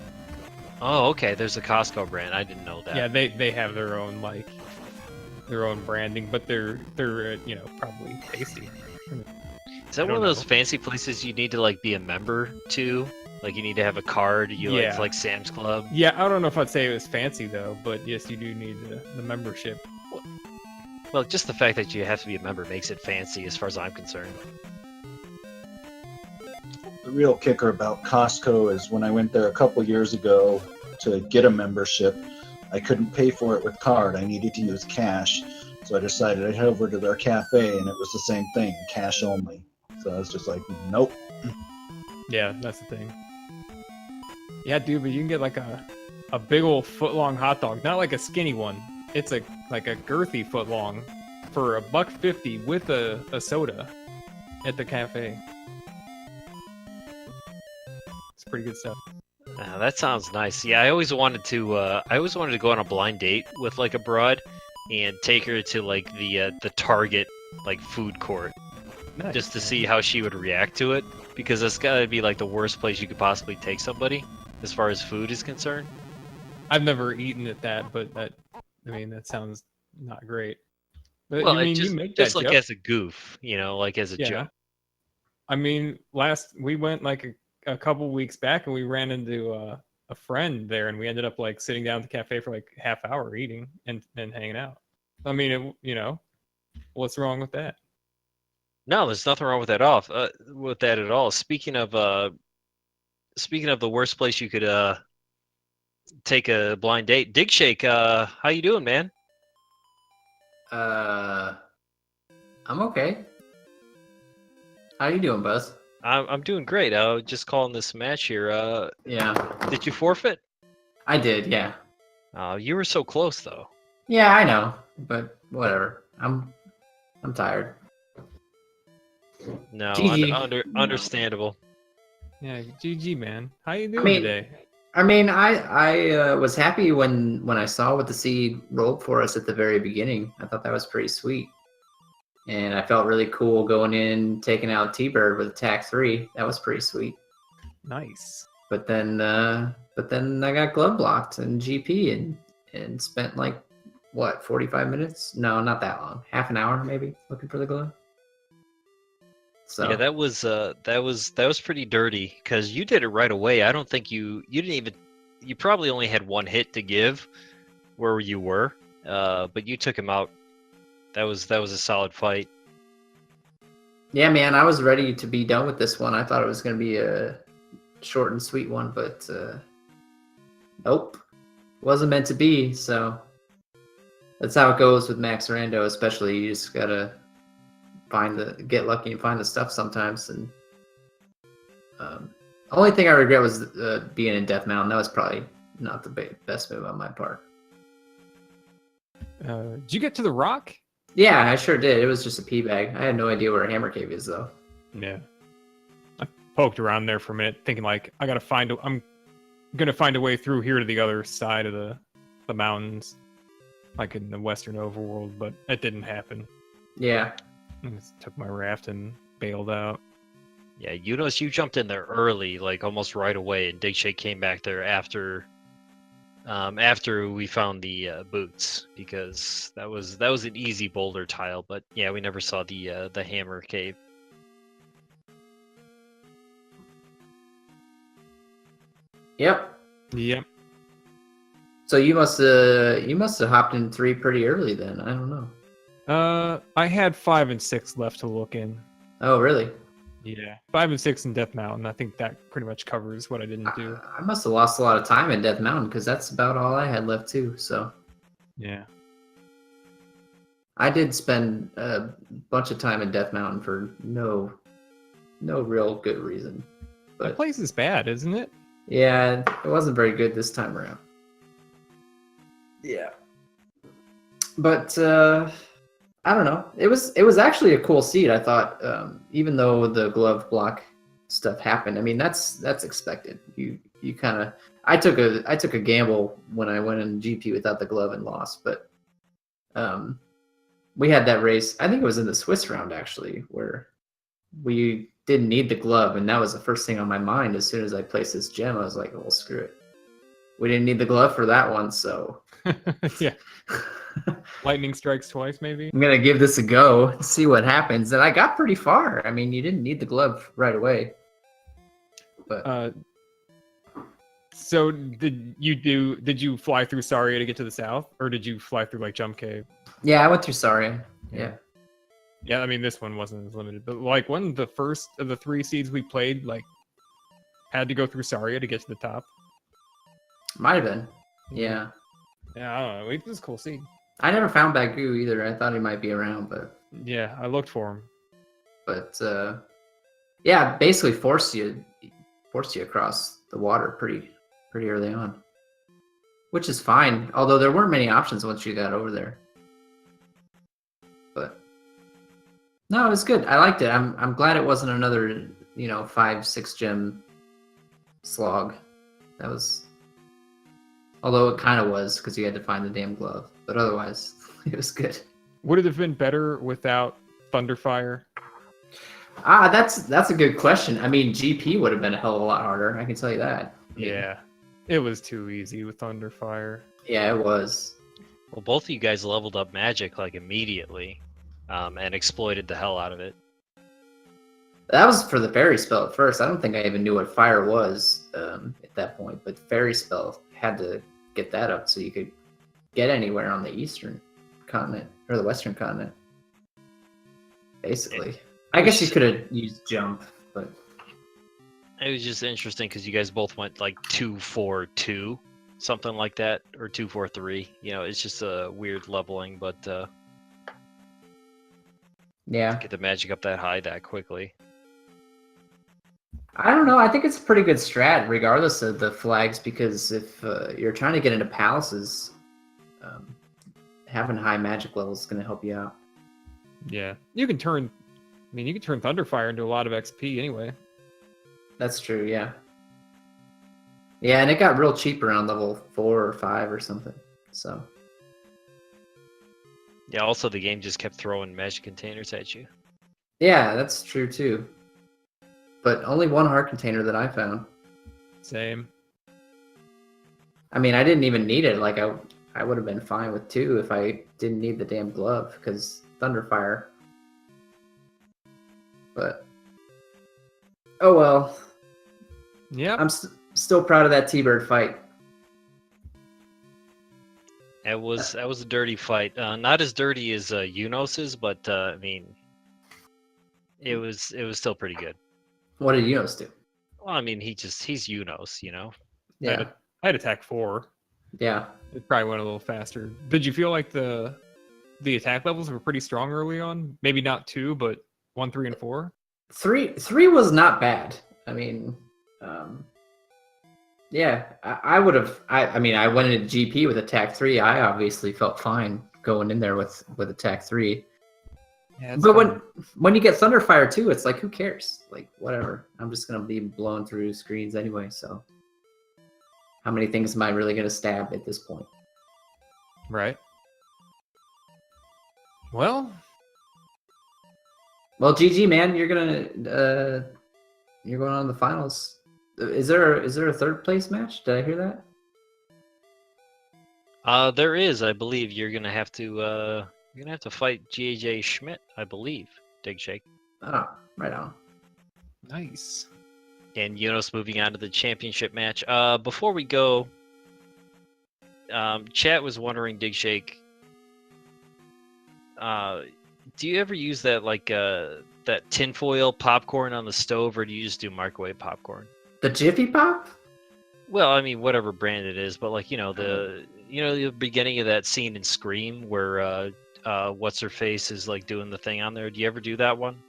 Oh, okay. There's a Costco brand. I didn't know that. yeah, they have their own like their own branding, but they're probably tasty. Is that one of those fancy places you need to like be a member to? Like you need to have a card. It's like Sam's Club. Yeah, I don't know if I'd say it was fancy though, but yes, you do need the membership. Well, just the fact that you have to be a member makes it fancy, as far as I'm concerned. The real kicker about Costco is when I went there a couple years ago to get a membership, I couldn't pay for it with card. I needed to use cash. So I decided I'd head over to their cafe, and it was the same thing, cash only. So I was just like, nope. Yeah, that's the thing. Yeah, dude, but you can get like a big old foot-long hot dog, not like a skinny one. It's like a girthy foot-long for $1.50 with a soda at the cafe. It's pretty good stuff. That sounds nice. Yeah, I always wanted to go on a blind date with like a broad, and take her to like the Target like food court, Nice, just to man. see how she would react to it, because that's gotta be like the worst place you could possibly take somebody as far as food is concerned. I've never eaten at that, but that sounds not great. But Well, you just make that like joke. as a goof, like as a Yeah. joke. I mean, we went like a couple weeks back and we ran into a friend there and we ended up like sitting down at the cafe for like half hour eating and hanging out. I mean, what's wrong with that? No, there's nothing wrong with that off with that at all. Speaking of the worst place you could take a blind date, Digshake, how you doing, man? I'm okay. How you doing, Buzz? I'm doing great. I was just calling this match here. Yeah, Did you forfeit? I did. Yeah, You were so close though. yeah, I know, but whatever. I'm tired. No, GG. understandable. Yeah, GG, man. How you doing mean- today? I mean, I was happy when I saw what the seed rolled for us at the very beginning. I thought that was pretty sweet, and I felt really cool going in, taking out T-Bird with attack 3. That was pretty sweet. Nice. But then I got glove blocked in GP and spent like what 45 minutes? No, not that long. Half an hour maybe looking for the glove. So Yeah, that was pretty dirty because you did it right away. I don't think you didn't even. You probably only had one hit to give where you were, but you took him out. That was a solid fight. yeah, man, I was ready to be done with this one. I thought it was going to be a short and sweet one, but nope, wasn't meant to be. So that's how it goes with Max Rando, especially. You just gotta get lucky and find the stuff sometimes. And only thing I regret was being in Death Mountain. That was probably not the best move on my part. Did you get to the rock? Yeah, I sure did. It was just a pee bag. I had no idea where a hammer cave is, though. Yeah. I poked around there for a minute, thinking like, I'm gonna find a way through here to the other side of the mountains, like in the Western Overworld, but it didn't happen. Yeah. I just took my raft and bailed out. Yeah, Eunos, you jumped in there early, like almost right away, and Digshake came back there after we found the boots, because that was an easy boulder tile. But yeah, we never saw the hammer cave. Yep. Yep. So you must have hopped in 3 pretty early then. I don't know. I had 5 and 6 left to look in. Oh, really? Yeah, 5 and 6 in Death Mountain. I think that pretty much covers what I didn't do. I must have lost a lot of time in Death Mountain because that's about all I had left too. So Yeah. I did spend a bunch of time in Death Mountain for no real good reason. That But place is bad, isn't it? yeah, it wasn't very good this time around. Yeah. But I don't know. It was actually a cool seed. I thought, even though the glove block stuff happened. I mean, that's expected. You kind of. I took a gamble when I went in GP without the glove and lost, but we had that race. I think it was in the Swiss round actually, where we didn't need the glove, and that was the first thing on my mind. As soon as I placed this gem, I was like, "Well, screw it. We didn't need the glove for that one, so." Yeah. Lightning strikes twice, maybe. I'm gonna give this a go and see what happens. And I got pretty far. I mean, you didn't need the glove right away. But so did you fly through Saria to get to the south, or did you fly through like Jump Cave? yeah, I went through Saria. Yeah. Yeah, I mean this one wasn't as limited, but like one of the first of the 3 seeds we played, like had to go through Saria to get to the top. Might have been. Yeah. Yeah, I don't know. It was a cool seed. I never found Bagu either. I thought he might be around, Yeah, I looked for him. but yeah, basically forced you across the water pretty early on, which is fine. Although there weren't many options once you got over there. But no, it was good. I liked it. I'm glad it wasn't another 5-6 gem slog. That was. Although it kind of was because you had to find the damn glove, but otherwise it was good. Would it have been better without Thunderfire? That's a good question. I mean, GP would have been a hell of a lot harder. I can tell you that. Yeah, it was too easy with Thunderfire. Yeah, it was. Well, both of you guys leveled up magic like immediately, and exploited the hell out of it. That was for the fairy spell at first. I don't think I even knew what fire was at that point, but fairy spell had to get that up so you could get anywhere on the eastern continent or the western continent. Basically, I guess you could have used jump, but It was just interesting because you guys both went like 2-4-2, something like that, or 2-4-3. It's just a weird leveling, but yeah. get the magic up that high that quickly. I don't know. I think it's a pretty good strat, regardless of the flags, because if you're trying to get into palaces, having high magic levels is going to help you out. Yeah, you can turn Thunderfire into a lot of XP anyway. That's true. Yeah. Yeah, and it got real cheap around level 4 or 5 or something. So. Yeah. Also, the game just kept throwing magic containers at you. Yeah, that's true too. But only one heart container that I found. Same. I mean, I didn't even need it. Like I would have been fine with 2 if I didn't need the damn glove because Thunderfire. But oh well. Yeah. I'm still proud of that T-Bird fight. That was a dirty fight. Not as dirty as Eunos's, but I mean, it was still pretty good. What did Eunos do? Well, I mean, he's Eunos, Yeah. I had attack 4. Yeah. It probably went a little faster. Did you feel like the attack levels were pretty strong early on? Maybe not 2, but 1, 3, and 4. 3 was not bad. I mean, yeah, I would have. I mean, I went into GP with attack 3. I obviously felt fine going in there with attack 3. Yeah, it's But fun. when you get Thunderfire too, it's like, who cares? Like, whatever. I'm just gonna be blowing through screens anyway. So, how many things am I really gonna stab at this point? Right. Well, Well, GG, man, you're going on the finals. Is there a third place match? Did I hear that? There is, I believe. You're gonna have to fight JJ Schmidt, I believe. Digshake. Oh, right on. nice. And Eunos moving on to the championship match. Before we go, chat was wondering, Digshake, do you ever use that that tinfoil popcorn on the stove, or do you just do microwave popcorn? The Jiffy Pop? Well, I mean, whatever brand it is, but like the beginning of that scene in Scream where what's her face is like doing the thing on there. Do you ever do that one?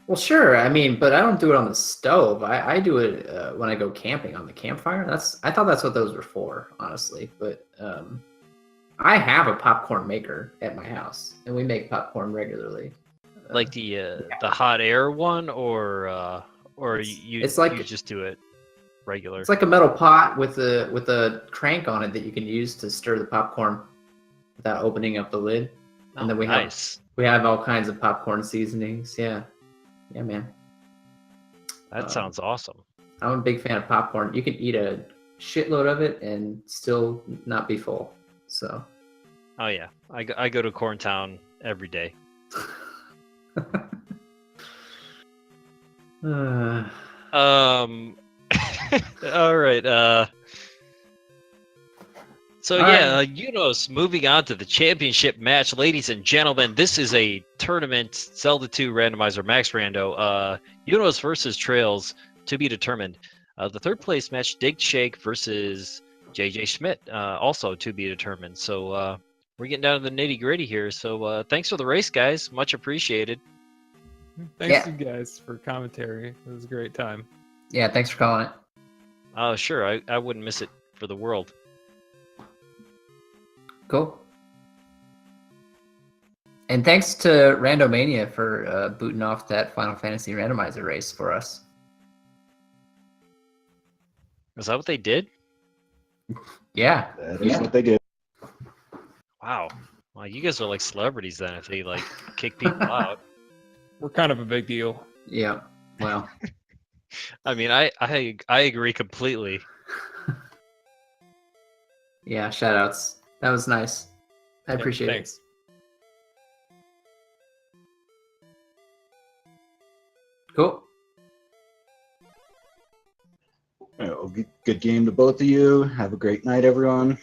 Well, sure. I mean, but I don't do it on the stove. I do it when I go camping on the campfire. I thought that's what those were for, honestly. But I have a popcorn maker at my house, and we make popcorn regularly. Like the hot air one, or you It's like you just do it regular? It's like a metal pot with a crank on it that you can use to stir the popcorn without opening up the lid. And then we have all kinds of popcorn seasonings. Yeah, man. That sounds awesome. I'm a big fan of popcorn. You can eat a shitload of it and still not be full. So. Oh yeah, I go to Corntown every day. All right. So yeah, Eunos moving on to the championship match, ladies and gentlemen. This is a tournament, Zelda 2 randomizer, Max Rando. Eunos versus Trails to be determined. The third place match, Digshake versus JJ Schmidt, also to be determined. So we're getting down to the nitty gritty here. So thanks for the race, guys. Much appreciated. Thanks you guys for commentary. It was a great time. Yeah, thanks for calling it. Oh, sure. I wouldn't miss it for the world. Cool. And thanks to Randomania for booting off that Final Fantasy randomizer race for us. Is that what they did? Yeah. That is what they did. Wow. Well, you guys are like celebrities then if they like kick people out. We're kind of a big deal. Yeah. Well. I mean, I agree completely. Yeah, shout outs. That was nice. I appreciate thanks. it. Cool. Good game to both of you. Have a great night, everyone.